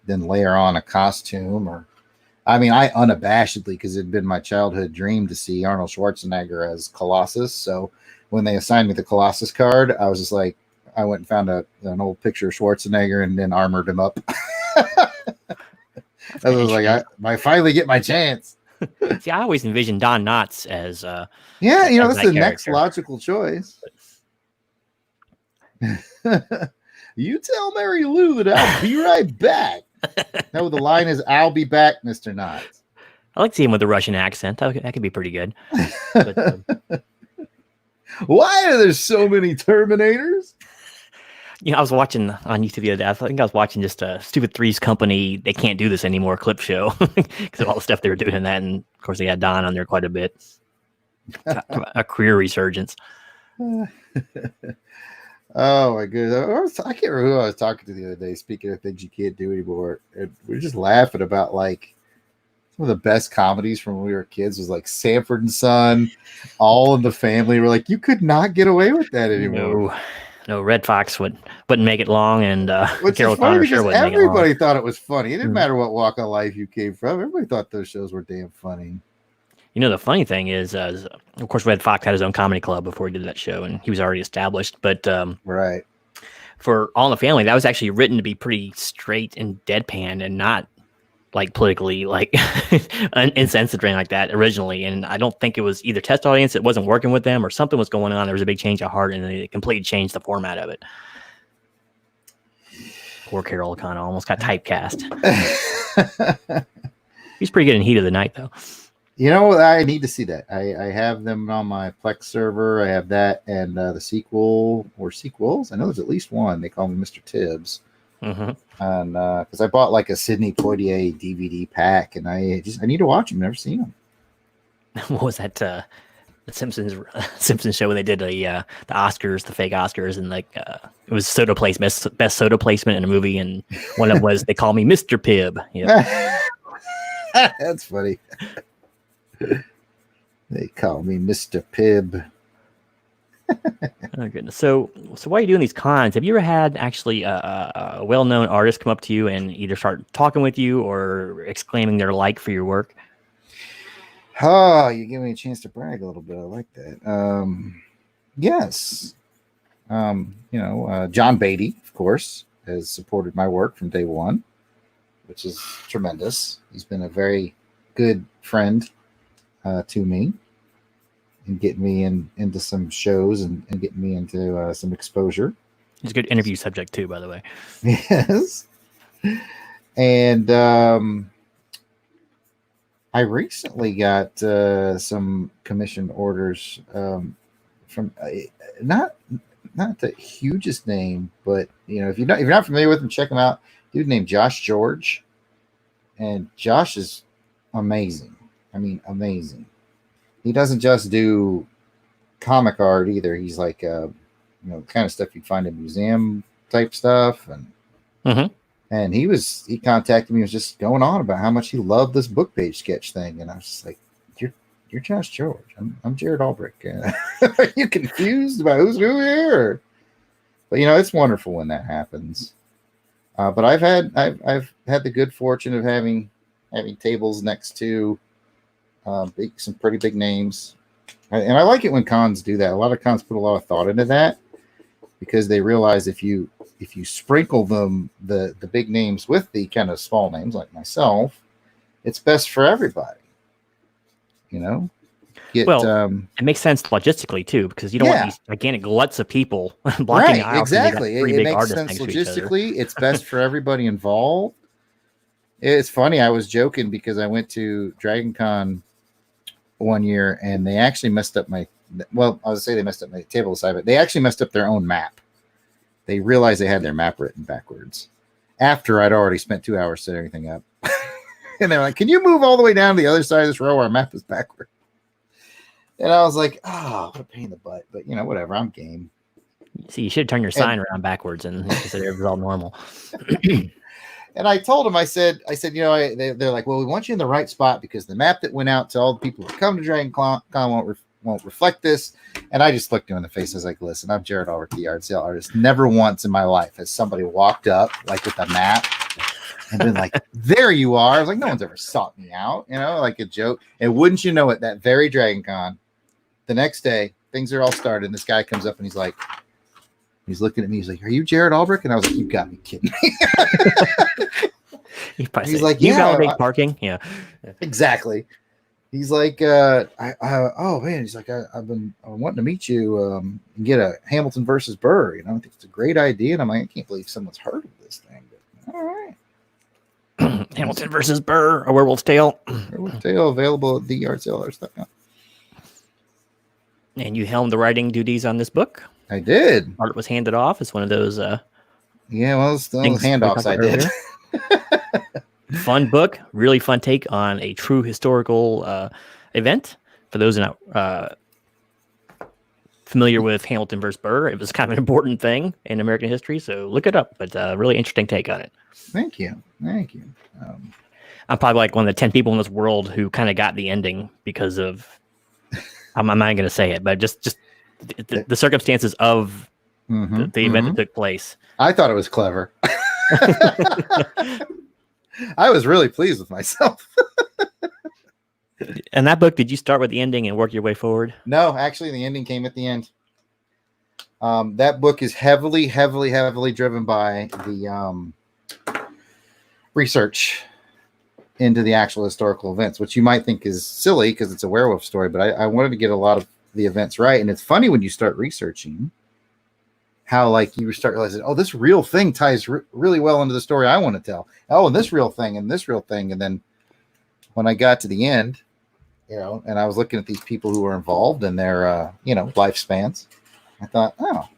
then layer on a costume. Or, I mean, I unabashedly, because it had been my childhood dream to see Arnold Schwarzenegger as Colossus. So when they assigned me the Colossus card, I was just like, I went and found an old picture of Schwarzenegger and then armored him up. I was like, I finally get my chance. See, I always envisioned Don Knotts as that's that the next logical choice. You tell Mary Lou that I'll be right back. No, the line is, I'll be back, Mr. Knotts. I like to see him with a Russian accent. That could be pretty good. But, why are there so many Terminators? I was watching on YouTube the other day. I think I was watching just a Stupid Three's Company. They can't do this anymore clip show because of all the stuff they were doing in that. And of course, they had Don on there quite a bit. A career resurgence. Oh my goodness! I can't remember who I was talking to the other day. Speaking of things you can't do anymore, and we were just laughing about like some of the best comedies from when we were kids was like Sanford and Son, All in the Family. We're like, you could not get away with that anymore. No, Red Fox wouldn't make it long, and Carol Connor sure wouldn't make it long. Everybody thought it was funny. It didn't matter what walk of life you came from. Everybody thought those shows were damn funny. The funny thing is, of course, Red Fox had his own comedy club before he did that show, and he was already established. But right, for All in the Family, that was actually written to be pretty straight and deadpan, and not like politically insensitive or anything like that originally. And I don't think it was either test audience, it wasn't working with them, or something was going on. There was a big change of heart, and they completely changed the format of it. Poor Carol kind of almost got typecast. He's pretty good in Heat of the Night, though. I need to see that. I have them on my Plex server. I have that and the sequel or sequels. I know there's at least one. They call me Mr. Tibbs. Mm-hmm. And because I bought like a Sidney Poitier DVD pack, and I need to watch them. Never seen them. What was that? The Simpsons show when they did the Oscars, the fake Oscars, and like it was soda placement, best soda placement in a movie, and one of them was They Call Me Mr. Pibb. Yeah, that's funny. They call me Mr. Pibb. Oh goodness. So while you're doing these cons, have you ever had actually a well-known artist come up to you and either start talking with you or exclaiming their like for your work? Oh, you give me a chance to brag a little bit. I like that. Yes. John Beatty, of course, has supported my work from day one, which is tremendous. He's been a very good friend to me and getting me into some shows and getting me into some exposure. He's a good interview subject too, by the way. Yes. And I recently got some commission orders from not the hugest name, but if you're not familiar with him, check him out. Dude named Josh George, and Josh is amazing. I mean, amazing. He doesn't just do comic art either. He's like kind of stuff you'd find in museum type stuff, and he contacted me. He was just going on about how much he loved this book page sketch thing, and I was just like, you're Josh George. I'm Jarrod Albrick. Are you confused about who's who here? But it's wonderful when that happens. But I've had the good fortune of having tables next to some pretty big names, and I like it when cons do that. A lot of cons put a lot of thought into that because they realize if you sprinkle the big names with the kind of small names like myself, it's best for everybody. It makes sense logistically too, because you don't want these gigantic gluts of people blocking right, the aisle. Exactly. It makes sense logistically. It's best for everybody involved. It's funny. I was joking because I went to Dragon Con one year and they actually messed up my table side, but they actually messed up their own map. They realized they had their map written backwards after I'd already spent 2 hours setting everything up. And they're like, can you move all the way down to the other side of this row? Our map is backward. And I was like, what a pain in the butt. But, whatever. I'm game. See, you should turn your sign around backwards and consider it all normal. And I told them, I said, they're like, well, we want you in the right spot because the map that went out to all the people who come to Dragon Con won't reflect this. And I just looked him in the face. I was like, listen, I'm Jarrod Albrick, the art sale artist. Never once in my life has somebody walked up like with a map and been like, there you are. I was like, no one's ever sought me out, like a joke. And wouldn't you know it, that very Dragon Con, the next day, things are all started. And this guy comes up and he's looking at me. He's like, are you Jarrod Albrick? And I was like, you got me kidding me. He's like, you validate parking? Yeah. Exactly. He's like, oh man, he's like, I'm wanting to meet you and get a Hamilton versus Burr. I think it's a great idea. And I'm like, I can't believe someone's heard of this thing. But, all right. Hamilton versus Burr, A Werewolf's Tale. Werewolf's Tale available at theartsellers.com. And you helmed the writing duties on this book. I did. Art was handed off. It's one of those. Those handoffs I did. Fun book, really fun take on a true historical event. For those not familiar with Hamilton versus Burr, it was kind of an important thing in American history. So look it up. But really interesting take on it. Thank you. I'm probably like one of the 10 people in this world who kind of got the ending because of. I'm not going to say it, but just the circumstances of the event that took place. I thought it was clever. I was really pleased with myself. And that book, did you start with the ending and work your way forward? No, actually, the ending came at the end. That book is heavily driven by the research into the actual historical events, which you might think is silly because it's a werewolf story, but I wanted to get a lot of the events right. And it's funny when you start researching how you start realizing, oh, this real thing ties really well into the story I want to tell. Oh, and this real thing and this real thing. And then when I got to the end, and I was looking at these people who were involved in their, lifespans, I thought, oh,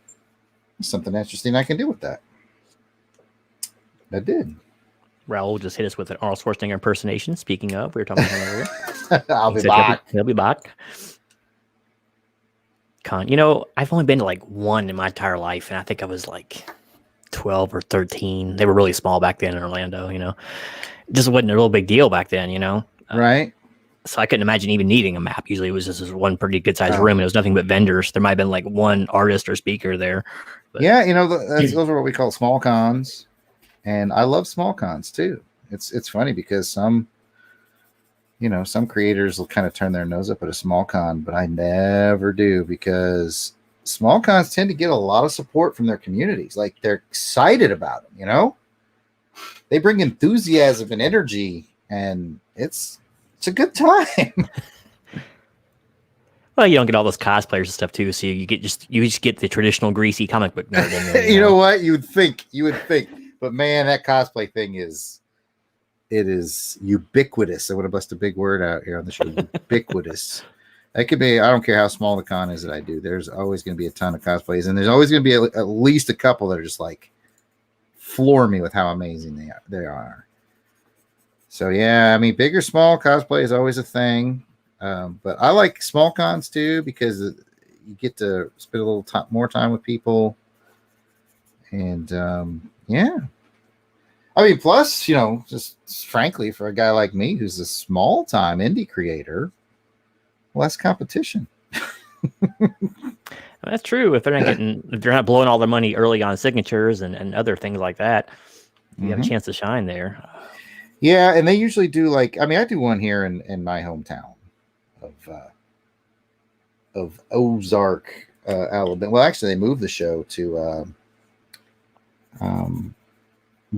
there's something interesting I can do with that. I did. Raul just hit us with an Arnold Schwarzenegger impersonation. Speaking of, we were talking about him earlier. I'll be back. He'll be back. Con, I've only been to one in my entire life, and I think I was 12 or 13. They were really small back then in Orlando. It just wasn't a real big deal back then. Right. So I couldn't imagine even needing a map. Usually it was just this one pretty good sized Oh. room, and it was nothing but vendors. There might have been like one artist or speaker there. But Yeah, those are what we call small cons, and I love small cons too. It's funny because some creators will kind of turn their nose up at a small con, but I never do, because small cons tend to get a lot of support from their communities. Like, they're excited about them, they bring enthusiasm and energy, and it's a good time. Well, you don't get all those cosplayers and stuff too, so you just get the traditional greasy comic book nerd in there. You know what? You would think, but man, that cosplay thing is ubiquitous. I would have busted a big word out here on the show. Ubiquitous. That could be. I don't care how small the con is that I do. There's always going to be a ton of cosplays, and there's always going to be at least a couple that are just like floor me with how amazing they are. So yeah, I mean, big or small cosplay is always a thing. But I like small cons too, because you get to spend a little more time with people. And yeah. I mean, plus, just frankly, for a guy like me who's a small time indie creator, less competition. That's true. If they're not blowing all their money early on signatures and other things like that, you have a chance to shine there. Yeah, and they usually do I do one here in my hometown of Ozark, Alabama. Well, actually, they moved the show to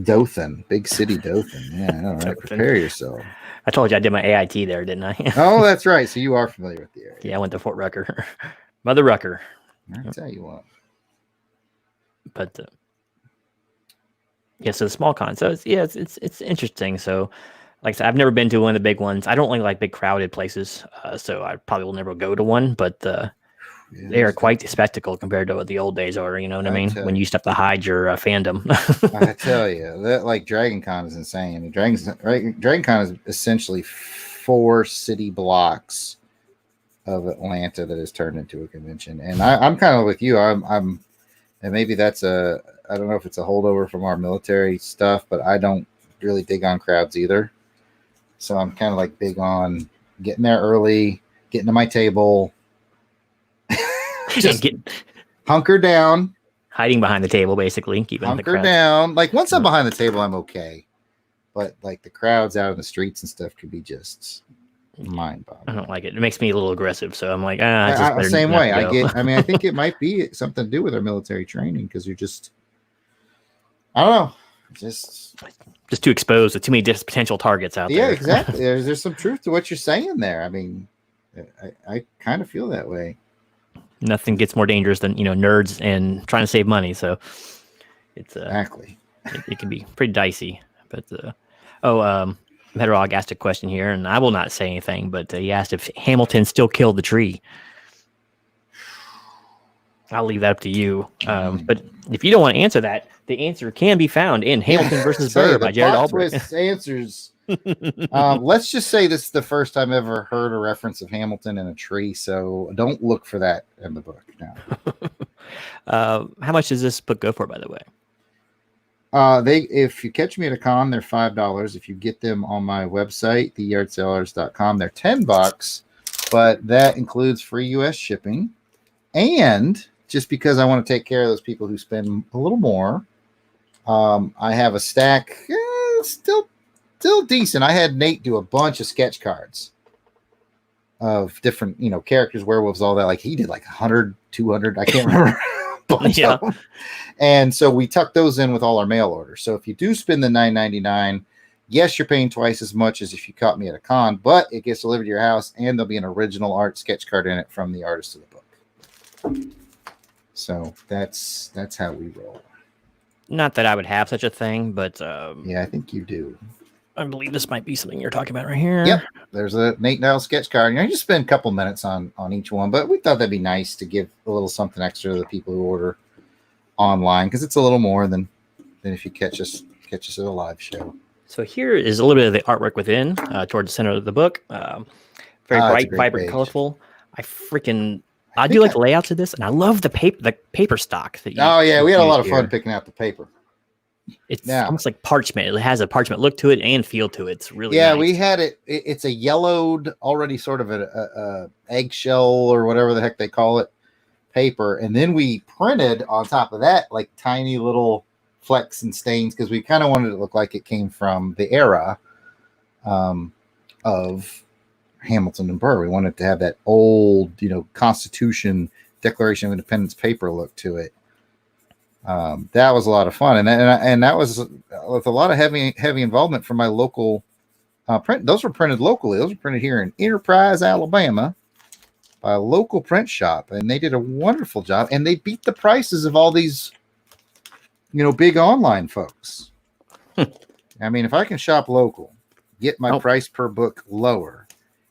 Dothan, big city Dothan. Yeah, all right. Prepare yourself. I told you I did my AIT there, didn't I? Oh, that's right. So you are familiar with the area. Yeah, I went to Fort Rucker, Mother Rucker. I'll tell you what. But yeah, so the small con. So it's interesting. So, like I said, I've never been to one of the big ones. I don't like big crowded places, so I probably will never go to one. But they are quite the spectacle compared to what the old days are. You know what I mean? When you used to have to hide your fandom. I tell you, that Dragon Con is insane. I mean, Dragon Con is essentially 4 city blocks of Atlanta that is turned into a convention. And I'm kind of with you. I'm, and maybe that's I don't know if it's a holdover from our military stuff, but I don't really dig on crowds either. So I'm kind of like big on getting there early, getting to my table, just hunker down, hiding behind the table, basically keeping hunker down. Like, once I'm behind the table, I'm okay. But like the crowds out in the streets and stuff could be just mind-boggling. I don't like it. It makes me a little aggressive. So I'm like, same way. I think it might be something to do with our military training, because you're just, I don't know, just too exposed to too many potential targets out there. Yeah, exactly. There's some truth to what you're saying there. I mean, I kind of feel that way. Nothing gets more dangerous than nerds and trying to save money. So it's exactly. It can be pretty dicey. But Metalrog asked a question here, and I will not say anything. But he asked if Hamilton still killed the tree. I'll leave that up to you. But if you don't want to answer that, the answer can be found in Hamilton versus Burr by Jarrod Albright. Answers. Let's just say this is the first time I've ever heard a reference of Hamilton in a tree, so don't look for that in the book now. How much does this book go for, by the way? If you catch me at a con, they're $5. If you get them on my website, theyardsellers.com, they're $10, but that includes free US shipping. And just because I want to take care of those people who spend a little more, I have a stack, still decent. I had Nate do a bunch of sketch cards of different, characters, werewolves, all that. Like, he did like 100, 200, I can't remember. Yeah. And so we tucked those in with all our mail orders. So if you do spend the $9.99, yes, you're paying twice as much as if you caught me at a con, but it gets delivered to your house, and there'll be an original art sketch card in it from the artist of the book. So that's how we roll. Not that I would have such a thing, but yeah, I think you do. I believe this might be something you're talking about right here. Yep. There's a Nate Nile sketch card. You just spend a couple minutes on each one, but we thought that'd be nice to give a little something extra to the people who order online, because it's a little more than if you catch us at a live show. So here is a little bit of the artwork within, towards the center of the book. Very bright, vibrant, page. Colorful. I do like the layouts of this, and I love the paper stock. We had a lot of fun picking out the paper. It's Now, almost like parchment. It has a parchment look to it and feel to it. It's really yeah, nice. we had it's a yellowed, already sort of a eggshell or whatever the heck they call it, paper, and then we printed on top of that like tiny little flecks and stains because we kind of wanted it to look like it came from the era of Hamilton and Burr. We wanted to have that old, Constitution, Declaration of Independence paper look to it. That was a lot of fun, and that was with a lot of heavy involvement from my local print. Those were printed locally. Those were printed here in Enterprise, Alabama, by a local print shop, and they did a wonderful job. And they beat the prices of all these, big online folks. I mean, if I can shop local, get my price per book lower,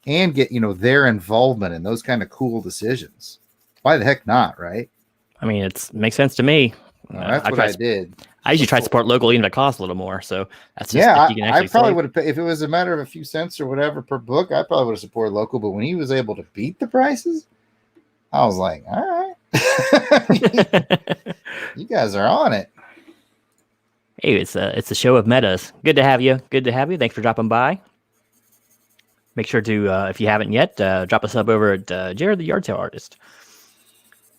and get their involvement in those kind of cool decisions, why the heck not, right? I mean, it makes sense to me. That's what I did. I usually try to support local, even if it costs a little more. So that's just you can I probably would have paid, if it was a matter of a few cents or whatever per book. I probably would have supported local. But when he was able to beat the prices, I was like, all right, you guys are on it. Hey, it's a show of metas. Good to have you. Good to have you. Thanks for dropping by. Make sure to, if you haven't yet, drop a sub over at Jarrod the Yard Sale Artist.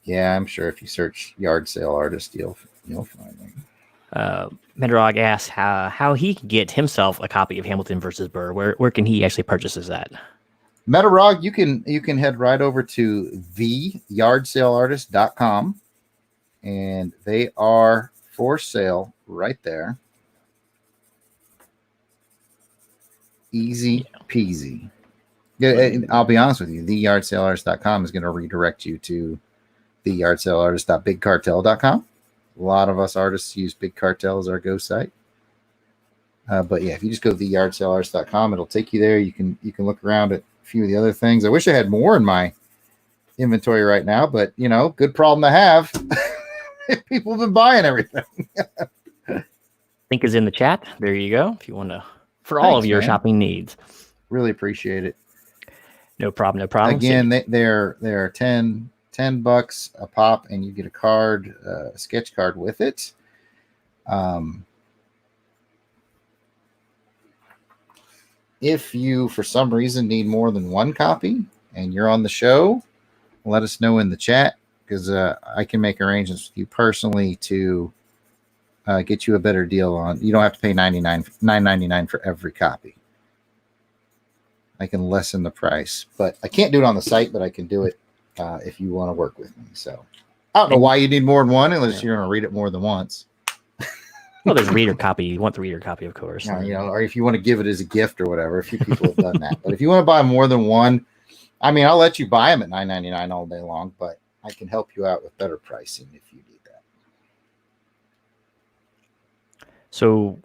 Yeah, I'm sure if you search Yard Sale Artist, you'll find me. Medrog asks how he can get himself a copy of Hamilton versus Burr. Where can he actually purchase that? Metarog, you can head right over to theyardsaleartist.com, and they are for sale right there. Easy peasy. Yeah, I'll be honest with you. Theyardsaleartist.com is going to redirect you to theyardsaleartist.bigcartel.com. A lot of us artists use Big Cartel as our go site. But yeah, if you just go to theyardsaleartist.com, it'll take you there. You can look around at a few of the other things. I wish I had more in my inventory right now, but good problem to have. People have been buying everything. Link is in the chat. There you go. If you want to, for all of your shopping needs. Really appreciate it. No problem. No problem. Again, they're $10 a pop, and you get a card, a sketch card with it. If you, for some reason, need more than one copy and you're on the show, let us know in the chat, because I can make arrangements with you personally to get you a better deal on. You don't have to pay $9.99 for every copy. I can lessen the price, but I can't do it on the site, but I can do it if you want to work with me. So I don't know why you need more than one unless you're going to read it more than once. Well, there's a reader copy. You want the reader copy, of course. Or if you want to give it as a gift or whatever. A few people have done that. But if you want to buy more than one, I mean, I'll let you buy them at $9.99 all day long, but I can help you out with better pricing if you need that. So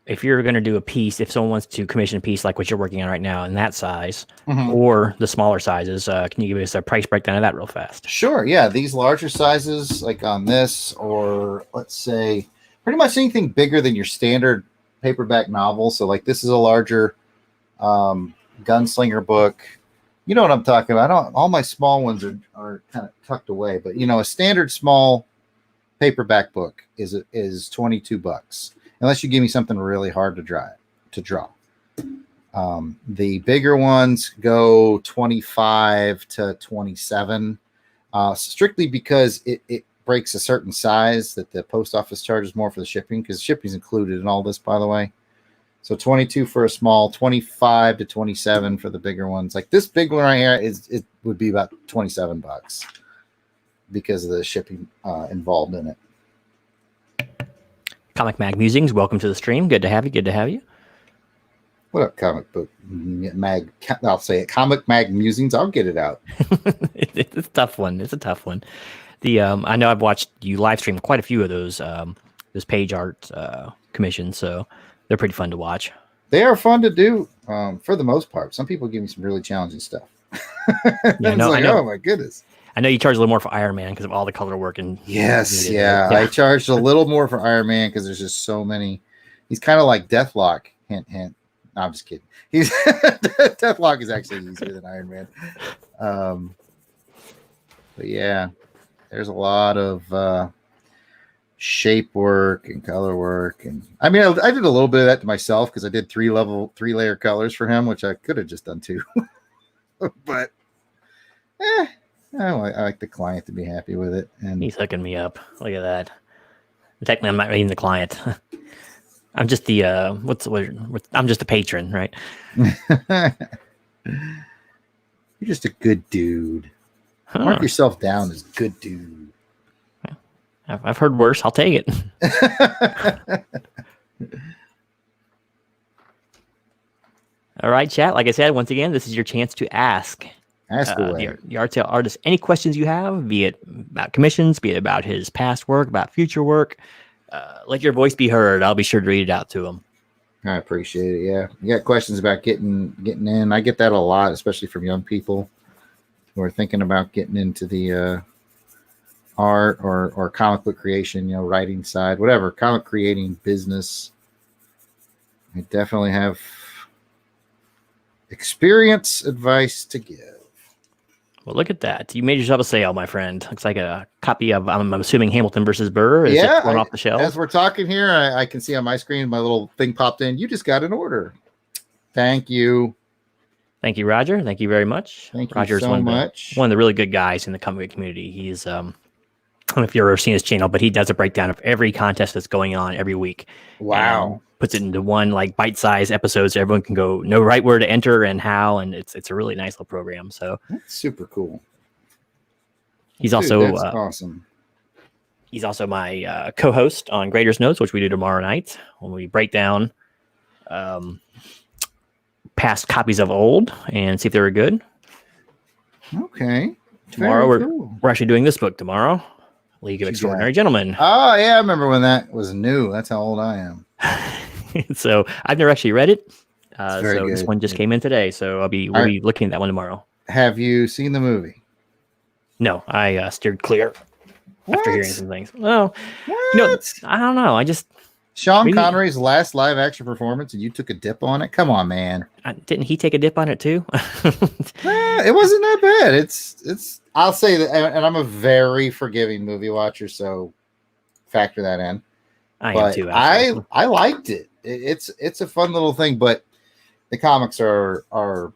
if you're going to do a piece, if someone wants to commission a piece like what you're working on right now in that size, or the smaller sizes, can you give us a price breakdown of that real fast? Sure. Yeah. These larger sizes, like on this, or let's say pretty much anything bigger than your standard paperback novel. So like this is a larger gunslinger book. You know what I'm talking about. All my small ones are kind of tucked away, but a standard small paperback book is $22, unless you give me something really hard to draw. The bigger ones go 25 to 27, strictly because it breaks a certain size that the post office charges more for the shipping, because shipping's included in all this, by the way. So 22 for a small, 25 to 27 for the bigger ones. Like this big one right here it would be about $27 because of the shipping involved in it. Comic Mag Musings, welcome to the stream. Good to have you. Good to have you. What up, Comic Book Mag? I'll say it. Comic Mag Musings. I'll get it out. It's a tough one. It's a tough one. I know I've watched you live stream quite a few of those page art commissions, so they're pretty fun to watch. They are fun to do for the most part. Some people give me some really challenging stuff. I know. Oh my goodness. I know you charge a little more for Iron Man because of all the color work. Yes, yeah. I charged a little more for Iron Man because there's just so many. He's kind of like Deathlock. Hint, hint. No, I'm just kidding. Deathlock is actually easier than Iron Man. But yeah, there's a lot of shape work and color work. And I mean, I did a little bit of that to myself because I did 3-layer colors for him, which I could have just done 2. But I like the client to be happy with it. And he's hooking me up. Look at that. Technically, I'm not even the client. I'm just the I'm just a patron, right? You're just a good dude. Mark yourself down as good dude. I've heard worse. I'll take it. All right, chat. Like I said, once again, this is your chance to ask away. The art sale artist any questions you have, be it about commissions, be it about his past work, about future work. Let your voice be heard. I'll be sure to read it out to him. I appreciate it. Yeah, you got questions about getting in. I get that a lot, especially from young people who are thinking about getting into the art or comic book creation, writing side, whatever, comic creating business. I definitely have experience advice to give. Well, look at that. You made yourself a sale, my friend. Looks like a copy of, I'm assuming, Hamilton versus Burr. Is it going off the shelf? As we're talking here, I can see on my screen, my little thing popped in. You just got an order. Thank you. Thank you, Roger. Thank you very much. Thank Roger's you so much. One of the really good guys in the comic community. He's, I don't know if you've ever seen his channel, but he does a breakdown of every contest that's going on every week. Wow. Puts it into one like bite-sized episode so everyone can know right where to enter and how, and it's a really nice little program. So that's super cool. He's also that's awesome. He's also my co-host on Graders Notes, which we do tomorrow night when we break down past copies of old and see if they were good. Okay. Tomorrow we're actually doing this book tomorrow, League of Extraordinary Gentlemen. Oh yeah, I remember when that was new. That's how old I am. So I've never actually read it. So good. This one just came in today, so we'll be looking at that one tomorrow. Have you seen the movie? No, I steered clear after hearing some things. Well, what? I don't know. I just Sean Connery's last live action performance, and you took a dip on it. Come on, man. Didn't he take a dip on it too? It wasn't that bad. It's. I'll say that, and I'm a very forgiving movie watcher, so factor that in. I am too. I liked it. It's a fun little thing, but the comics are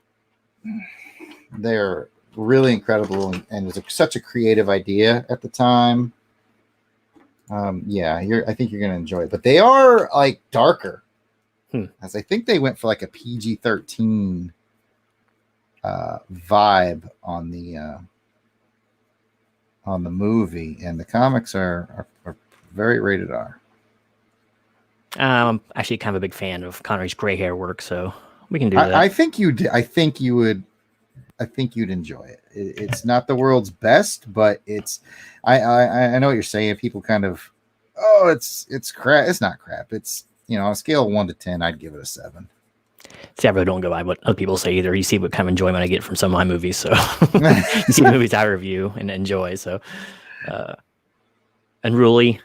they're really incredible, and it was such a creative idea at the time. I think you're gonna enjoy it, but they are like darker, as I think they went for like a PG-13 vibe on the movie, and the comics are very rated R. I'm actually kind of a big fan of Connery's gray hair work, so we can do that. I think you would. I think you'd enjoy it. It's not the world's best, but it's. I know what you're saying. People kind of, it's crap. It's not crap. It's on a scale of 1 to 10, I'd give it a 7. See, I really don't go by what other people say either. You see what kind of enjoyment I get from some of my movies, so you see the movies I review and enjoy. So, unruly.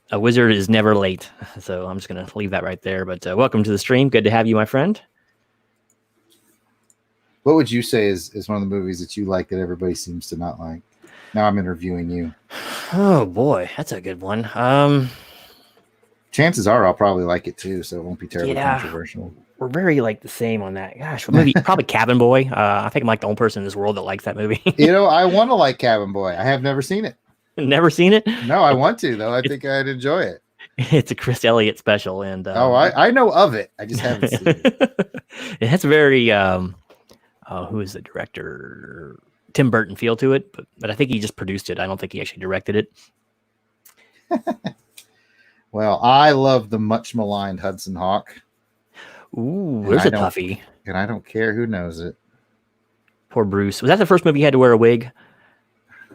A wizard is never late, so I'm just going to leave that right there. But welcome to the stream. Good to have you, my friend. What would you say is one of the movies that you like that everybody seems to not like? Now I'm interviewing you. Oh, boy. That's a good one. Chances are I'll probably like it, too, so it won't be terribly controversial. We're very the same on that. Gosh, maybe probably Cabin Boy. I think I'm like the only person in this world that likes that movie. I want to like Cabin Boy. I have never seen it. Never seen it? No, I want to, though. I think I'd enjoy it. It's a Chris Elliott special. And I know of it. I just haven't seen it. It has a very, who is the director? Tim Burton feel to it, but I think he just produced it. I don't think he actually directed it. Well, I love the much maligned Hudson Hawk. Ooh, there's a toughie. And I don't care who knows it. Poor Bruce. Was that the first movie he had to wear a wig?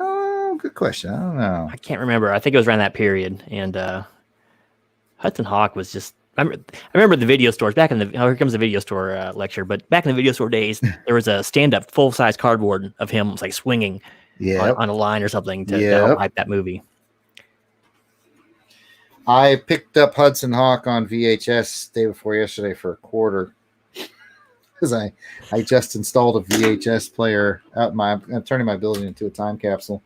Oh, good question. I don't know. I can't remember. I think it was around that period. And Hudson Hawk was just... I remember the video stores back in the... Oh, here comes the video store lecture. But back in the video store days, there was a stand-up full-size cardboard of him swinging on a line or something to help hype that movie. I picked up Hudson Hawk on VHS day before yesterday for $0.25 because I just installed a VHS player out I'm turning my building into a time capsule.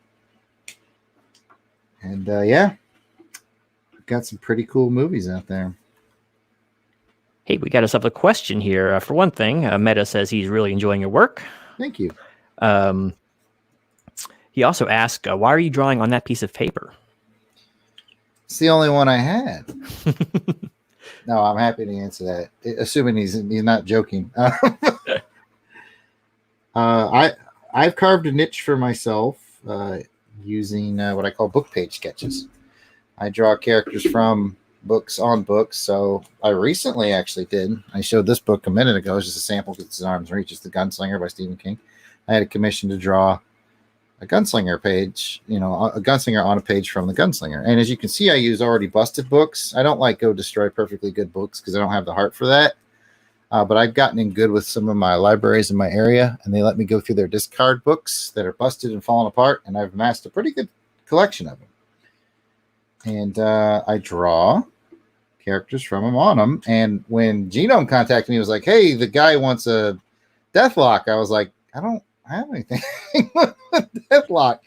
And got some pretty cool movies out there. Hey, we got ourselves a question here. For one thing, Meta says he's really enjoying your work. Thank you. He also asked, why are you drawing on that piece of paper? It's the only one I had. No, I'm happy to answer that, assuming he's not joking. I've carved a niche for myself using what I call book page sketches. I draw characters from books on books. So I recently actually I showed this book a minute ago. It's just a sample because it's in arm's reach. It's The Gunslinger by Stephen King. I had a commission to draw a gunslinger page, a gunslinger on a page from The Gunslinger. And as you can see, I use already busted books. I don't go destroy perfectly good books because I don't have the heart for that. But I've gotten in good with some of my libraries in my area, and they let me go through their discard books that are busted and falling apart, and I've amassed a pretty good collection of them. And I draw characters from them on them. And when Genome contacted me, he was like, hey, the guy wants a Deathlock. I was like, I don't have anything with Deathlock.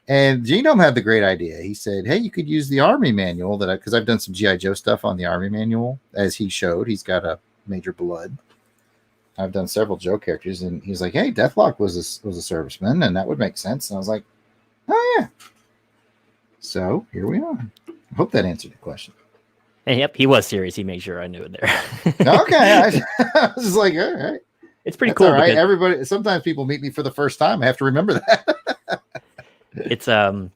And Genome had the great idea. He said, hey, you could use the Army manual because I've done some G.I. Joe stuff on the Army manual, as he showed. He's got a Major Blood. I've done several Joe characters, and he's like, hey, Deathlock was a serviceman, and that would make sense. And I was like, oh, yeah. So here we are. I hope that answered the question. Hey, yep, he was serious. He made sure I knew it there. Okay. I was like, all right. It's pretty cool. All right. Everybody, sometimes people meet me for the first time. I have to remember that. It's kind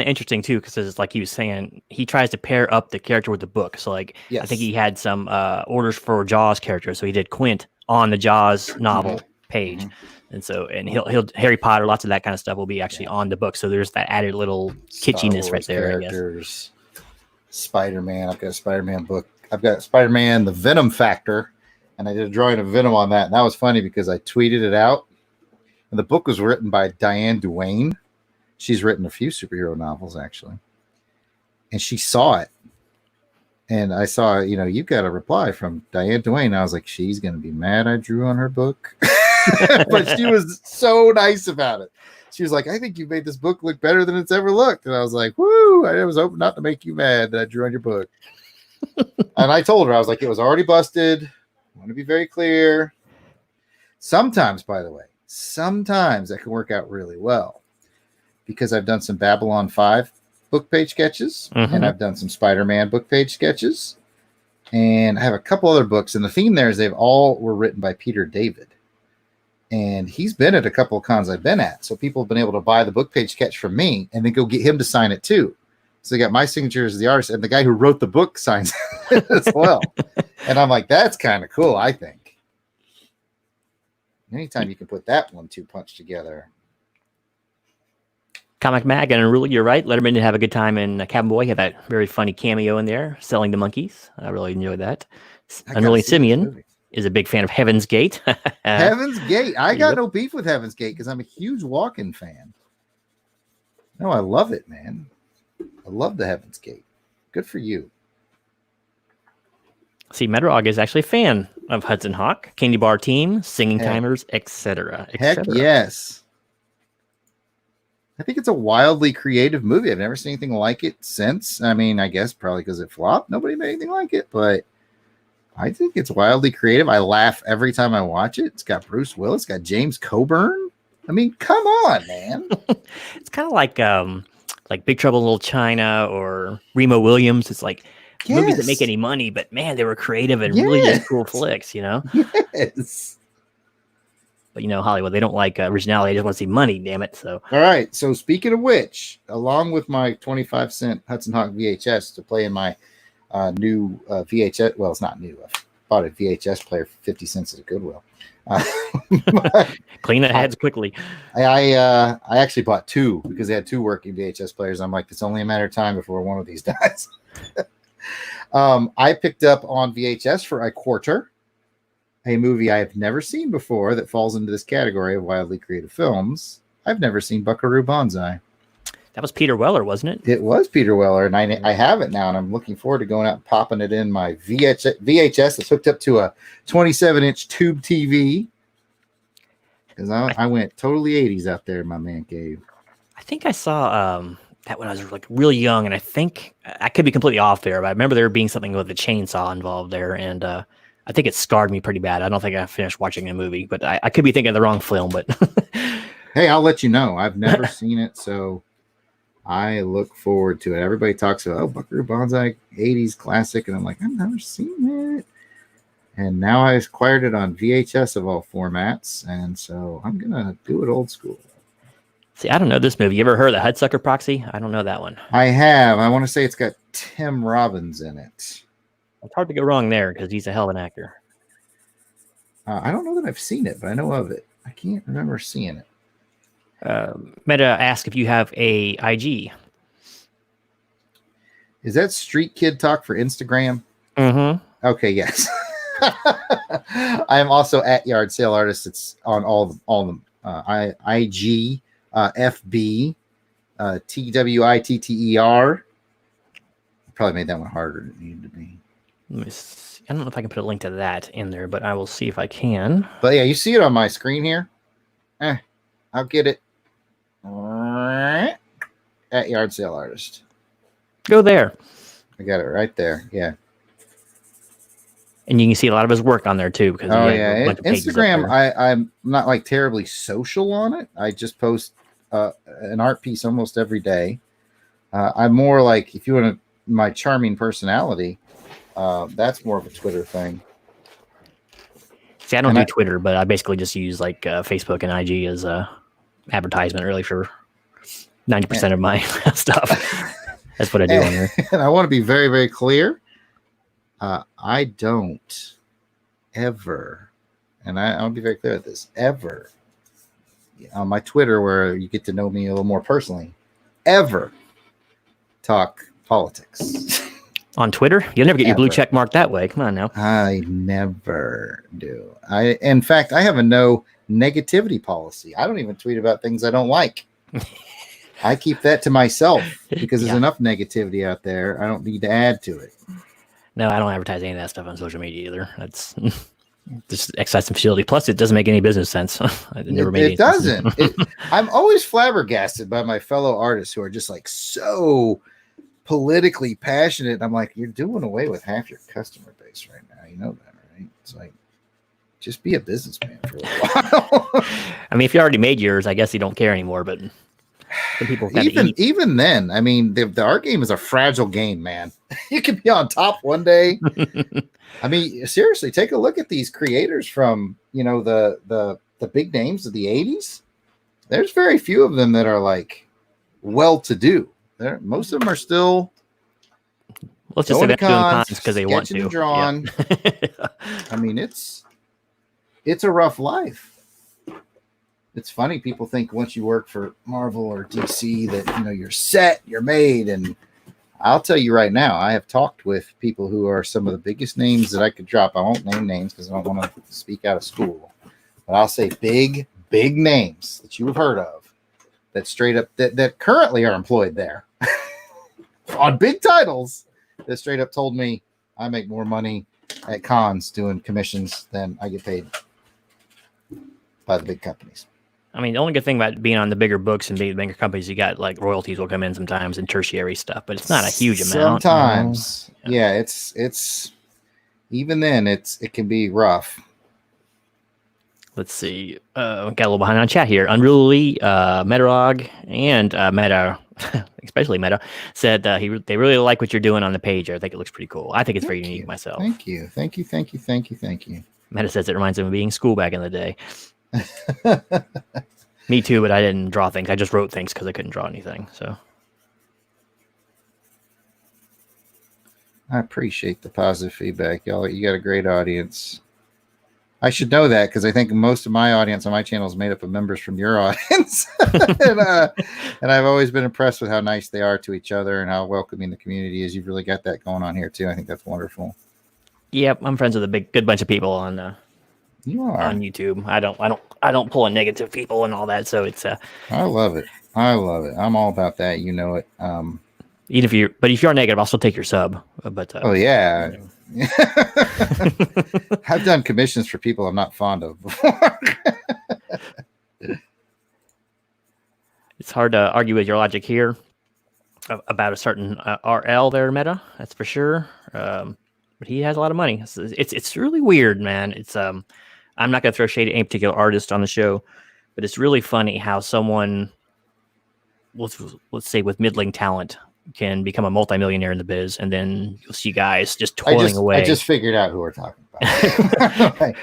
of interesting too, because it's like he was saying, he tries to pair up the character with the book. So like, yes. I think he had some orders for Jaws characters, so he did Quint on the Jaws novel page, and so he'll Harry Potter, lots of that kind of stuff will be actually on the book. So there's that added little kitschiness right there. Characters, Spider-Man. I've got a Spider-Man book. I've got Spider-Man: The Venom Factor, and I did a drawing of Venom on that, and that was funny because I tweeted it out, and the book was written by Diane Duane. She's written a few superhero novels, actually. And she saw it. And I saw, you got a reply from Diane Duane. I was like, she's going to be mad I drew on her book. But she was so nice about it. She was like, I think you made this book look better than it's ever looked. And I was like, woo, I was hoping not to make you mad that I drew on your book. And I told her, I was like, it was already busted. I want to be very clear. Sometimes, by the way, that can work out really well. Because I've done some Babylon 5 book page sketches, and I've done some Spider-Man book page sketches, and I have a couple other books. And the theme there is they've all were written by Peter David, and he's been at a couple of cons I've been at. So people have been able to buy the book page sketch from me and then go get him to sign it too. So they got my signature as the artist, and the guy who wrote the book signs it as well. And I'm like, that's kind of cool, I think. Anytime you can put that 1-2 punch together. Comic Mag and Unruly, you're right. Letterman did have a good time in Cabin Boy. He had that very funny cameo in there, selling the monkeys. I really enjoyed that. Unruly Simeon is a big fan of Heaven's Gate. Heaven's Gate. I got no beef with Heaven's Gate because I'm a huge Walken fan. No, I love it, man. I love the Heaven's Gate. Good for you. See, Metrog is actually a fan of Hudson Hawk, Candy Bar Team, Singing Timers, etc. Heck yes. I think it's a wildly creative movie. I've never seen anything like it since. I mean, I guess probably because it flopped. Nobody made anything like it, but I think it's wildly creative. I laugh every time I watch it. It's got Bruce Willis, it's got James Coburn. I mean, come on, man. It's kind of like Big Trouble in Little China or Remo Williams. It's like movies that make any money, but man, they were creative and really just cool flicks, Yes. But Hollywood, they don't like originality. They just want to see money, damn it. So all right. So speaking of which, along with my 25-cent Hudson Hawk VHS to play in my new VHS, well, it's not new. I bought a VHS player for 50 cents at a Goodwill. Clean the heads quickly. I actually bought two because they had two working VHS players. I'm like, it's only a matter of time before one of these dies. I picked up on VHS for a quarter a movie I have never seen before that falls into this category of wildly creative films. I've never seen Buckaroo Banzai. That was Peter Weller, wasn't it? It was Peter Weller, and I have it now, and I'm looking forward to going out and popping it in my VHS that's hooked up to a 27-inch tube TV. Because I went totally 80s out there in my man cave. I think I saw that when I was like really young, and I think I could be completely off there, but I remember there being something with a chainsaw involved there, and I think it scarred me pretty bad. I don't think I finished watching the movie, but I could be thinking of the wrong film. But Hey, I'll let you know. I've never seen it, so I look forward to it. Everybody talks about Buckaroo Banzai 80s classic, and I'm like, I've never seen it. And now I acquired it on VHS of all formats, and so I'm gonna do it old school. see, I don't know this movie. You ever heard of the Hudsucker Proxy? I don't know that one. I have. I want to say it's got Tim Robbins in it. It's hard to go wrong there because he's a hell of an actor. I don't know that I've seen it, but I know of it. I can't remember seeing it. Meta asked if you have a IG. Is that Street Kid Talk for Instagram? Mm-hmm. Okay, yes. I am also at Yard Sale Artist. It's on all of them. IG, FB, TWITTER. Probably made that one harder than it needed to be. Let me see. I don't know if I can put a link to that in there, but I will see if I can. But yeah, you see it on my screen here. I'll get it. At Yard Sale Artist. Go there. I got it right there. Yeah. And you can see a lot of his work on there too. Because Instagram, I'm not like terribly social on it. I just post an art piece almost every day. I'm more like, if you want my charming personality, that's more of a Twitter thing. See, I don't do Twitter, but I basically just use like Facebook and IG as advertisement really for 90% of my stuff. That's what I do on there. And I want to be very, very clear. I don't ever, and I'll be very clear with this, ever on my Twitter, where you get to know me a little more personally, ever talk politics. On Twitter? You'll never get your blue check mark that way. Come on now. I never do. In fact, I have a no negativity policy. I don't even tweet about things I don't like. I keep that to myself because there's enough negativity out there. I don't need to add to it. No, I don't advertise any of that stuff on social media either. That's just excess facility. Plus, it doesn't make any business sense. It doesn't. I'm always flabbergasted by my fellow artists who are just like so politically passionate. I'm like, you're doing away with half your customer base right now. You know that, right? It's like, just be a businessman for a while. I mean, if you already made yours, I guess you don't care anymore. But some people even then, I mean, the art game is a fragile game, man. You can be on top one day. I mean, seriously, take a look at these creators from the big names of the 80s. There's very few of them that are like well-to-do. Most of them are still. Let's just say they're doing cons because they want to. Drawn. Yeah. I mean, it's a rough life. It's funny. People think once you work for Marvel or DC that you're set, you're made. And I'll tell you right now, I have talked with people who are some of the biggest names that I could drop. I won't name names because I don't want to speak out of school. But I'll say big names that you have heard of that straight up that currently are employed there on big titles that straight up told me I make more money at cons doing commissions than I get paid by the big companies. I mean, the only good thing about being on the bigger books and bigger companies, you got like royalties will come in sometimes and tertiary stuff, but it's not a huge amount. Sometimes, yeah, it's even then it can be rough. Let's see. Got a little behind on chat here. Unruly, Metarog, and Meta, especially Meta, said they really like what you're doing on the page. I think it looks pretty cool. I think it's very unique myself. Thank you. Meta says it reminds him of being school back in the day. Me too, but I didn't draw things. I just wrote things because I couldn't draw anything. So I appreciate the positive feedback, y'all. You got a great audience. I should know that because I think most of my audience on my channel is made up of members from your audience. and I've always been impressed with how nice they are to each other and how welcoming the community is. You've really got that going on here too. I think that's wonderful. Yep, I'm friends with a good bunch of people on you are on YouTube. I don't pull in negative people and all that. So it's I love it. I'm all about that. You know it. Even if you are negative, I'll still take your sub. But oh yeah. I've done commissions for people I'm not fond of before. It's hard to argue with your logic here. about a certain RL there, Meta. That's for sure. But he has a lot of money. It's really weird, man. It's I'm not gonna throw shade at any particular artist on the show, but it's really funny how someone, let's say with middling talent, can become a multimillionaire in the biz, and then you'll see guys just toiling away. I just figured out who we're talking about.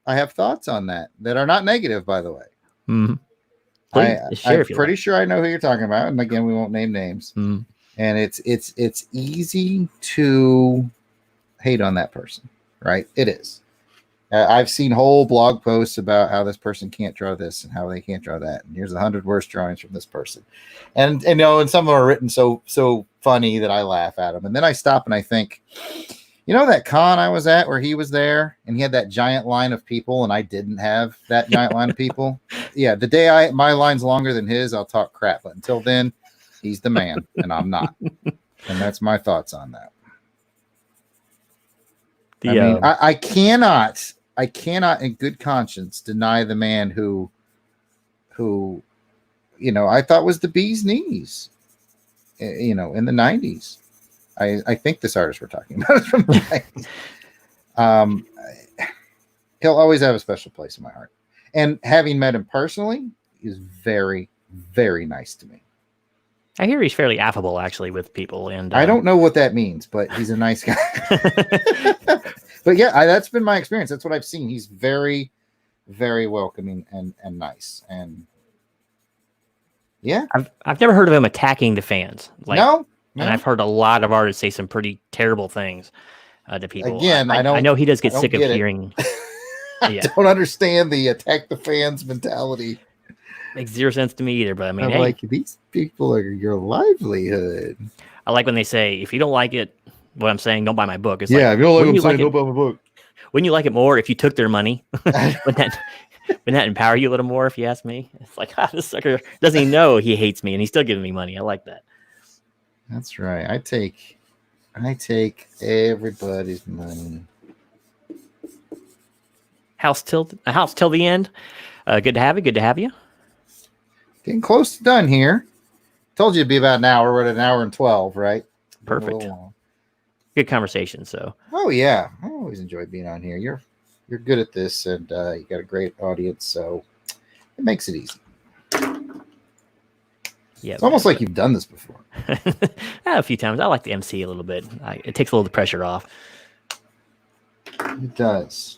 I have thoughts on that are not negative, by the way. Mm-hmm. I'm pretty sure I know who you're talking about, and again, we won't name names. Mm-hmm. And it's easy to hate on that person, right? It is. I've seen whole blog posts about how this person can't draw this and how they can't draw that, and here's 100 worst drawings from this person, and some of them are written so funny that I laugh at them, and then I stop and I think, that con I was at where he was there and he had that giant line of people and I didn't have that giant line of people. Yeah, the day my line's longer than his, I'll talk crap, but until then, he's the man and I'm not, and that's my thoughts on that. I cannot in good conscience deny the man who I thought was the bee's knees, in the 90s. I think this artist we're talking about is from the 90s. He'll always have a special place in my heart. And having met him personally, he's very, very nice to me. I hear he's fairly affable, actually, with people. And I don't know what that means, but he's a nice guy. But yeah, that's been my experience. That's what I've seen. He's very, very welcoming and nice. And yeah, I've never heard of him attacking the fans. No. And I've heard a lot of artists say some pretty terrible things to people. Again, I know he does get sick of hearing. I don't understand the attack the fans mentality. Makes zero sense to me either. But I mean, like, these people are your livelihood. I like when they say, if you don't like it, what I'm saying, don't buy my book. It's if you don't like what I'm saying, don't buy my book. Wouldn't you like it more if you took their money? Wouldn't that empower you a little more, if you ask me? It's like, this sucker doesn't even know he hates me and he's still giving me money. I like that. That's right. I take everybody's money. House till the end. Good to have you. Good to have you. Getting close to done here. Told you it'd be about an hour. We're at an hour and 12, right? Perfect. Good conversation. So. Oh yeah, I always enjoy being on here. You're good at this, and you got a great audience, so it makes it easy. Yeah, it's almost like you've done this before. A few times. I like the MC a little bit. It takes a little of the pressure off. It does.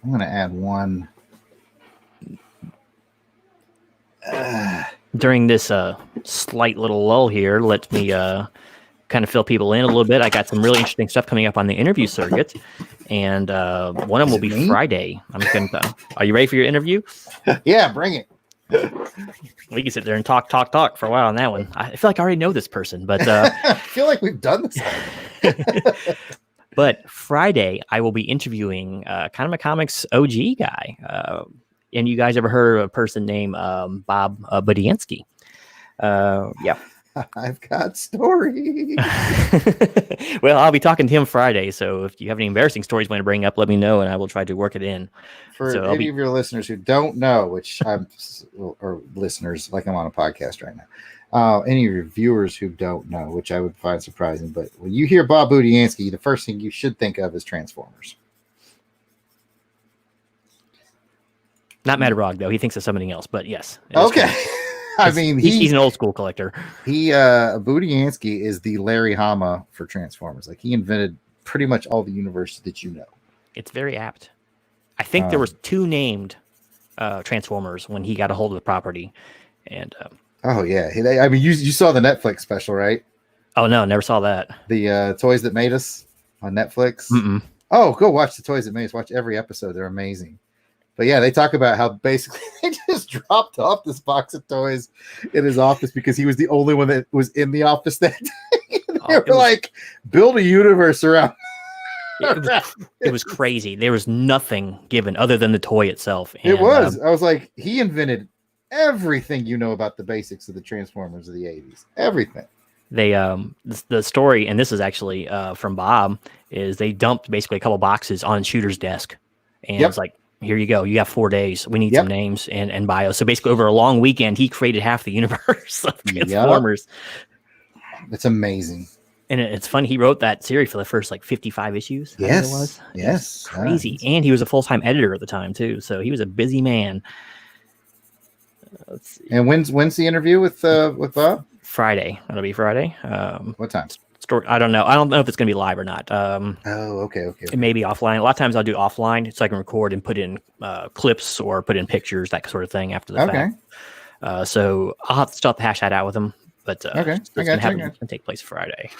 I'm going to add one. During this slight little lull here, let me kind of fill people in a little bit. I got some really interesting stuff coming up on the interview circuit, and one of them will be Friday. Are you ready for your interview? Yeah, bring it. We can sit there and talk for a while on that one. I feel like I already know this person, but I feel like we've done this. But Friday, I will be interviewing kind of a comics OG guy. And you guys ever heard of a person named Bob Budiansky? Yeah. I've got stories. Well, I'll be talking to him Friday. So if you have any embarrassing stories you want to bring up, let me know, and I will try to work it in. For any of your listeners who don't know, or listeners, like I'm on a podcast right now, any of your viewers who don't know, which I would find surprising, but when you hear Bob Budiansky, the first thing you should think of is Transformers. Not Matarog, though. He thinks of something else, but yes. Okay. I mean, he's an old school collector. Budiansky is the Larry Hama for Transformers. Like, he invented pretty much all the universes that you know. It's very apt. I think there was 2 named Transformers when he got a hold of the property, and oh yeah, I mean, you saw the Netflix special, right? Oh no, never saw that. The Toys That Made Us on Netflix. Mm-mm. Oh, go watch the Toys That Made Us. Watch every episode; they're amazing. But yeah, they talk about how basically they just dropped off this box of toys in his office because he was the only one that was in the office that day. They were like, build a universe around. It was crazy. There was nothing given other than the toy itself. And, it was. I was like, he invented everything you know about the basics of the Transformers of the 80s. Everything. They the story, and this is actually from Bob, is they dumped basically a couple boxes on Shooter's desk, and it's like, here you go. You got 4 days. We need Yep. some names and bios. So basically, over a long weekend, he created half the universe of Transformers. It's amazing. And it's funny. He wrote that series for the first like 55 issues. I think it was. Yes. Crazy. And he was a full-time editor at the time too. So he was a busy man. Let's see. And when's the interview with Bob? Friday. That'll be Friday. What time? I don't know. I don't know if it's going to be live or not. Okay. It may be offline. A lot of times I'll do offline so I can record and put in clips or put in pictures, that sort of thing after the fact. So I'll have to hash that out with him. But it's going to take place Friday.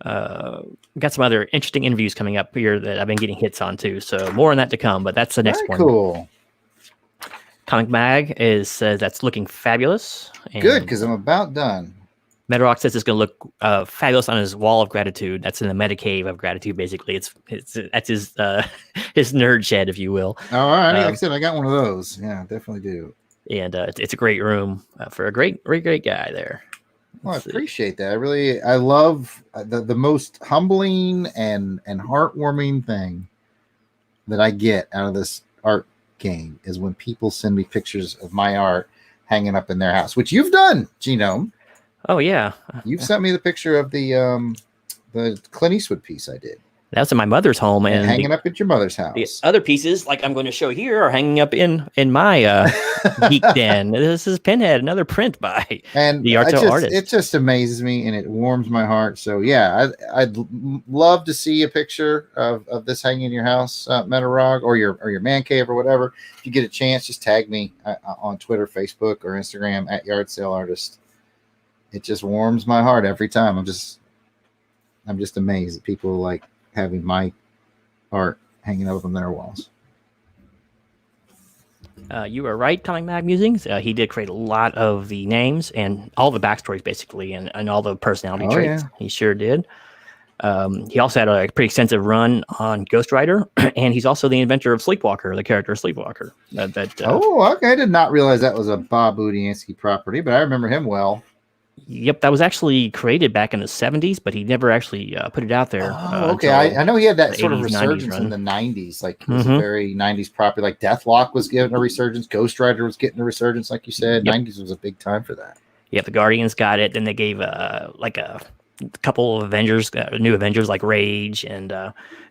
Got some other interesting interviews coming up here that I've been getting hits on too. So more on that to come. But that's the next one. Cool. Comic Mag says that's looking fabulous. Good, because I'm about done. Metrock says it's going to look fabulous on his wall of gratitude. That's in the meta cave of gratitude, basically. That's his his nerd shed, if you will. Oh, all right. Like I said, I got one of those. Yeah, definitely do. And it's a great room for a great guy there. Well, I appreciate that. I love the most humbling and heartwarming thing that I get out of this art game is when people send me pictures of my art hanging up in their house, which you've done, Genome. Oh yeah, you've sent me the picture of the Clint Eastwood piece I did. That was in my mother's home and hanging up at your mother's house. The other pieces, like I'm going to show here, are hanging up in my geek den. This is Pinhead, another print by the artist. It just amazes me and it warms my heart. So yeah, I'd love to see a picture of this hanging in your house, Metarog, or your man cave or whatever. If you get a chance, just tag me on Twitter, Facebook, or Instagram at Yard Sale Artist. It just warms my heart every time. I'm just amazed that people like having my art hanging up on their walls. You were right, Comic Mag Musings. He did create a lot of the names and all the backstories, basically, and all the personality traits. Yeah. He sure did. He also had a pretty extensive run on Ghost Rider, and he's also the inventor of Sleepwalker, the character of Sleepwalker. Okay. I did not realize that was a Bob Budiansky property, but I remember him well. Yep, that was actually created back in the 70s, but he never actually put it out there. Okay. I know he had that sort of resurgence in the 90s. Like, it was a very 90s property. Like, Deathlock was getting a resurgence. Ghost Rider was getting a resurgence, like you said. Yep. 90s was a big time for that. Yeah, the Guardians got it. Then they gave a couple of Avengers, new Avengers like Rage, and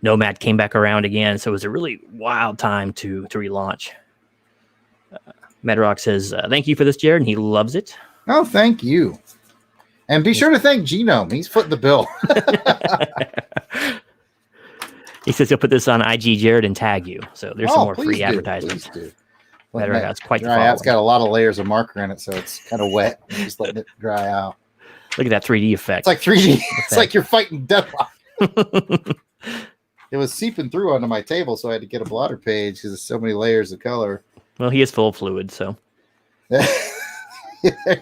Nomad came back around again. So it was a really wild time to relaunch. Metrock says, thank you for this, Jarrod, and he loves it. Oh, thank you. And be sure to thank Genome. He's footing the bill. He says he'll put this on IG Jarrod and tag you. So there's some more free advertisements. Please do. It's quite dry out. It's got a lot of layers of marker in it, so it's kind of wet. I'm just letting it dry out. Look at that 3D effect. It's like 3D. It's like you're fighting Deathlock. It was seeping through onto my table, so I had to get a blotter page because there's so many layers of color. Well, he is full of fluid, so. There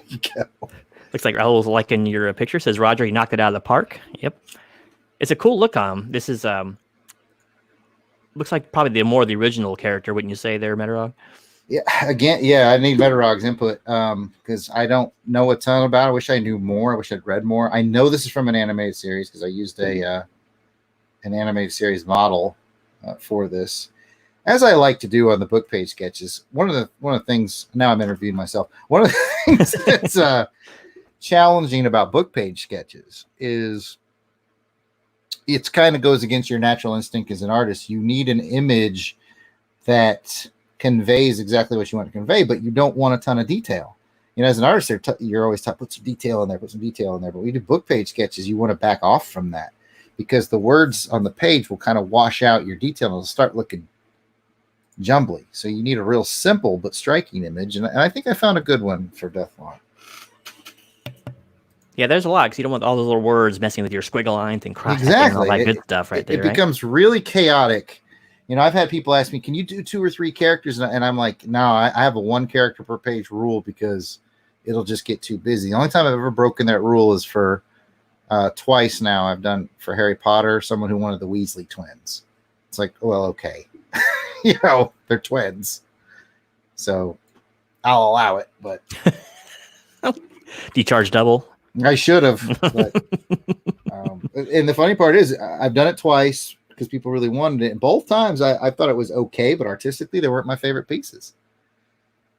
you go. Looks like Raul's liking your picture. Says Roger, he knocked it out of the park. Yep. It's a cool look on him. This is looks like probably the original character, wouldn't you say there, Metarog? Yeah, I need Metarog's input because I don't know a ton about it. I wish I knew more. I wish I'd read more. I know this is from an animated series because I used an animated series model for this. As I like to do on the book page sketches, one of the things, now I'm interviewing myself, one of the things that's challenging about book page sketches is it kind of goes against your natural instinct as an artist. You need an image that conveys exactly what you want to convey, but you don't want a ton of detail. You know, as an artist, you're always taught, put some detail in there. But when we do book page sketches, you want to back off from that because the words on the page will kind of wash out your detail and it'll start looking jumbly. So you need a real simple but striking image. And I think I found a good one for Deathlock. Yeah, there's a lot because you don't want all those little words messing with your squiggle lines and cross exactly. and all that good stuff right there. It becomes really chaotic. You know, I've had people ask me, can you do 2 or 3 characters? And I'm like, no, I have a 1 character per page rule because it'll just get too busy. The only time I've ever broken that rule is for twice now. I've done for Harry Potter, someone who wanted the Weasley twins. It's like, well, okay. You know, they're twins. So I'll allow it, but. Do you charge double? I should have. But, and the funny part is I've done it twice. because people really wanted it. And both times I thought it was okay, but artistically they weren't my favorite pieces.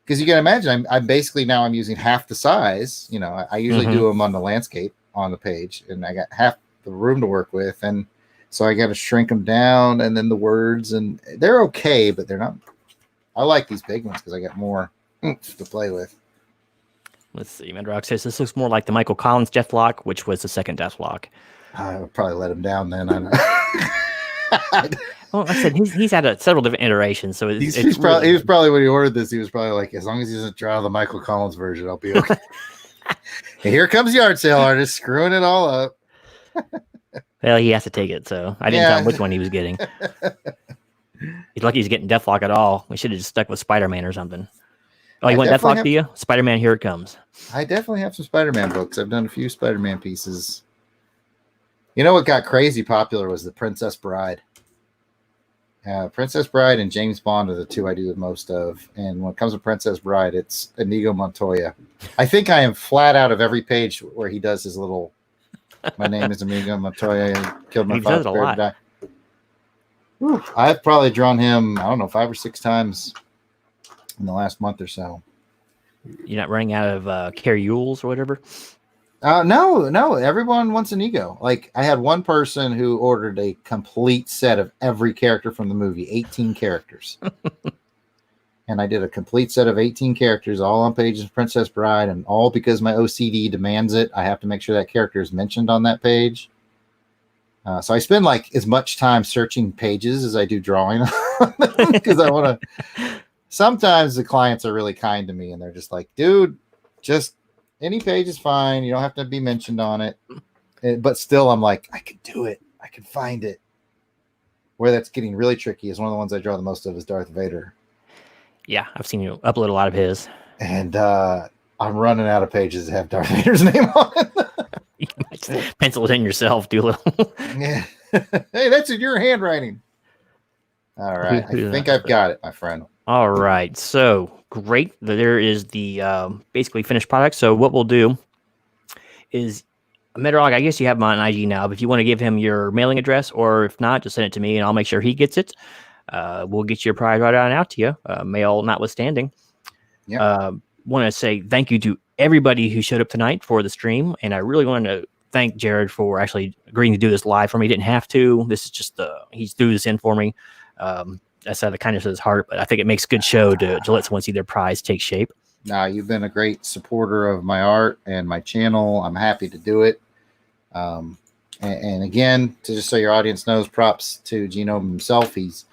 Because you can imagine, I'm basically now I'm using half the size. You know, I usually do them on the landscape on the page, and I got half the room to work with, and so I got to shrink them down, and then the words, and they're okay, but they're not. I like these big ones because I got more oomph to play with. Let's see. Medrock says this looks more like the Michael Collins Deathlock, which was the second Deathlock. I would probably let him down then. I know. Well, like I said, he's had several different iterations, so he was probably when he ordered this, he was probably like, as long as he doesn't draw the Michael Collins version, I'll be okay. And here comes Yard Sale Artist screwing it all up. Well, he has to take it, so I didn't tell him which one he was getting. He's lucky he's getting Deathlock at all. We should have just stuck with Spider-Man or something. Oh, you want Deathlock, do you? Spider-Man, here it comes. I definitely have some Spider-Man books. I've done a few Spider-Man pieces. You know what got crazy popular was the Princess Bride. Princess Bride and James Bond are the two I do the most of. And when it comes to Princess Bride, it's Inigo Montoya. I think I am flat out of every page where he does his little, my name is Inigo Montoya, and killed my father. He does it a lot. I've probably drawn him, I don't know, 5 or 6 times in the last month or so. You're not running out of Carrie Yules or whatever? No. Everyone wants an ego. Like, I had one person who ordered a complete set of every character from the movie, 18 characters. And I did a complete set of 18 characters, all on pages of Princess Bride, and all because my OCD demands it. I have to make sure that character is mentioned on that page. So I spend like as much time searching pages as I do drawing because I want to. Sometimes the clients are really kind to me and they're just like, dude, just any page is fine. You don't have to be mentioned on it. But still, I'm like, I could do it. I can find it. Where that's getting really tricky is one of the ones I draw the most of is Darth Vader. Yeah, I've seen you upload a lot of his. And I'm running out of pages that have Darth Vader's name on it. You might just pencil it in yourself, do a little. Yeah. Hey, that's in your handwriting. All right. I think I've got it, my friend. All right. So great. There is the basically finished product. So what we'll do is, Metrolog, I guess you have him on IG now, but if you want to give him your mailing address, or if not, just send it to me and I'll make sure he gets it. We'll get your prize right on out to you, mail notwithstanding. Yeah. Want to say thank you to everybody who showed up tonight for the stream, and I really want to thank Jarrod for actually agreeing to do this live for me. He didn't have to. This is just he threw this in for me. That's out of the kindness of his heart, but I think it makes a good show to let someone see their prize take shape. Nah, you've been a great supporter of my art and my channel. I'm happy to do it. And again, to just so your audience knows, props to Genome himself. He's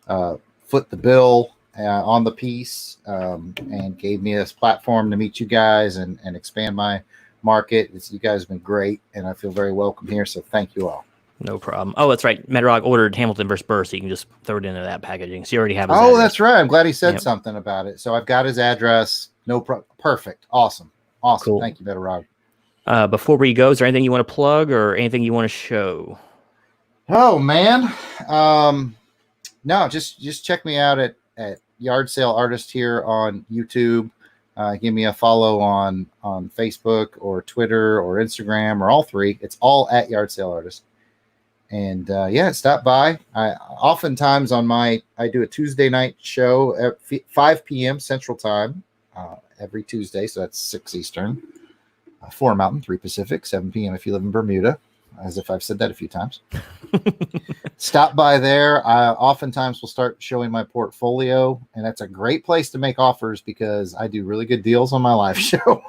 foot the bill on the piece and gave me this platform to meet you guys and expand my market. You guys have been great, and I feel very welcome here, so thank you all. No problem. Oh, that's right. Metrolog ordered Hamilton vs. Burr, so you can just throw it into that packaging. So you already have his address. That's right. I'm glad he said something about it. So I've got his address. Perfect. Awesome. Cool. Thank you, Metrolog. Before we go, is there anything you want to plug or anything you want to show? Oh, man. No, just check me out at Yard Sale Artist here on YouTube. Give me a follow on Facebook or Twitter or Instagram or all three. It's all at Yard Sale Artist. And stop by. Oftentimes I do a Tuesday night show at 5 p.m. Central Time every Tuesday. So that's 6 Eastern, 4 Mountain, 3 Pacific, 7 p.m. if you live in Bermuda, as if I've said that a few times. Stop by there. I oftentimes will start showing my portfolio, and that's a great place to make offers because I do really good deals on my live show,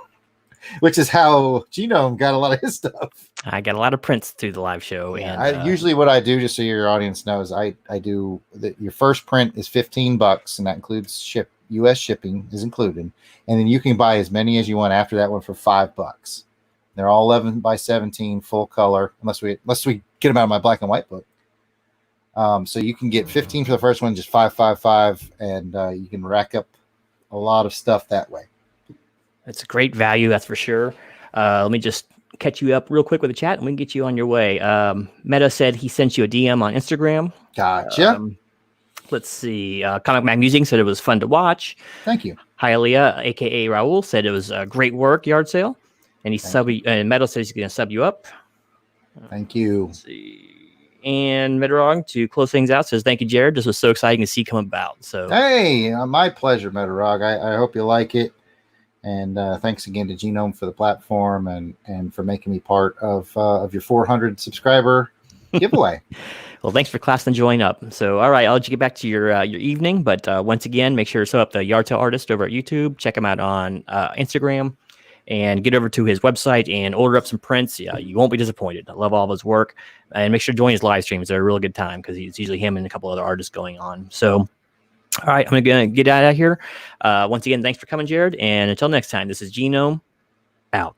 which is how Genome got a lot of his stuff. I got a lot of prints through the live show. Yeah, and usually what I do, just so your audience knows, I do your first print is $15, and that includes U.S. shipping is included, and then you can buy as many as you want after that one for $5. They're all 11 by 17, full color, unless we get them out of my black and white book. So you can get 15 for the first one, just $5.55, and you can rack up a lot of stuff that way. It's a great value, that's for sure. Let me just catch you up real quick with the chat, and we can get you on your way. Meta said he sent you a DM on Instagram. Gotcha. Let's see. Comic Mag Musing said it was fun to watch. Thank you. Hialeah, a.k.a. Raul, said it was great work, Yard Sale. And and Metal says he's going to sub you up. Thank you. Let's see. And Medarog, to close things out, says thank you, Jarrod. This was so exciting to see come about. So hey, my pleasure, Medarog. I hope you like it. And thanks again to Genome for the platform and for making me part of your 400 subscriber giveaway. Well, thanks for class and join up. So, all right, I'll let you get back to your evening. But once again, make sure to sub up the Yardtail Artist over at YouTube. Check him out on Instagram. And get over to his website and order up some prints. Yeah, you won't be disappointed. I love all of his work. And make sure to join his live streams. They're a real good time because it's usually him and a couple other artists going on. So, all right, I'm going to get out of here. Once again, thanks for coming, Jarrod. And until next time, this is Genome out.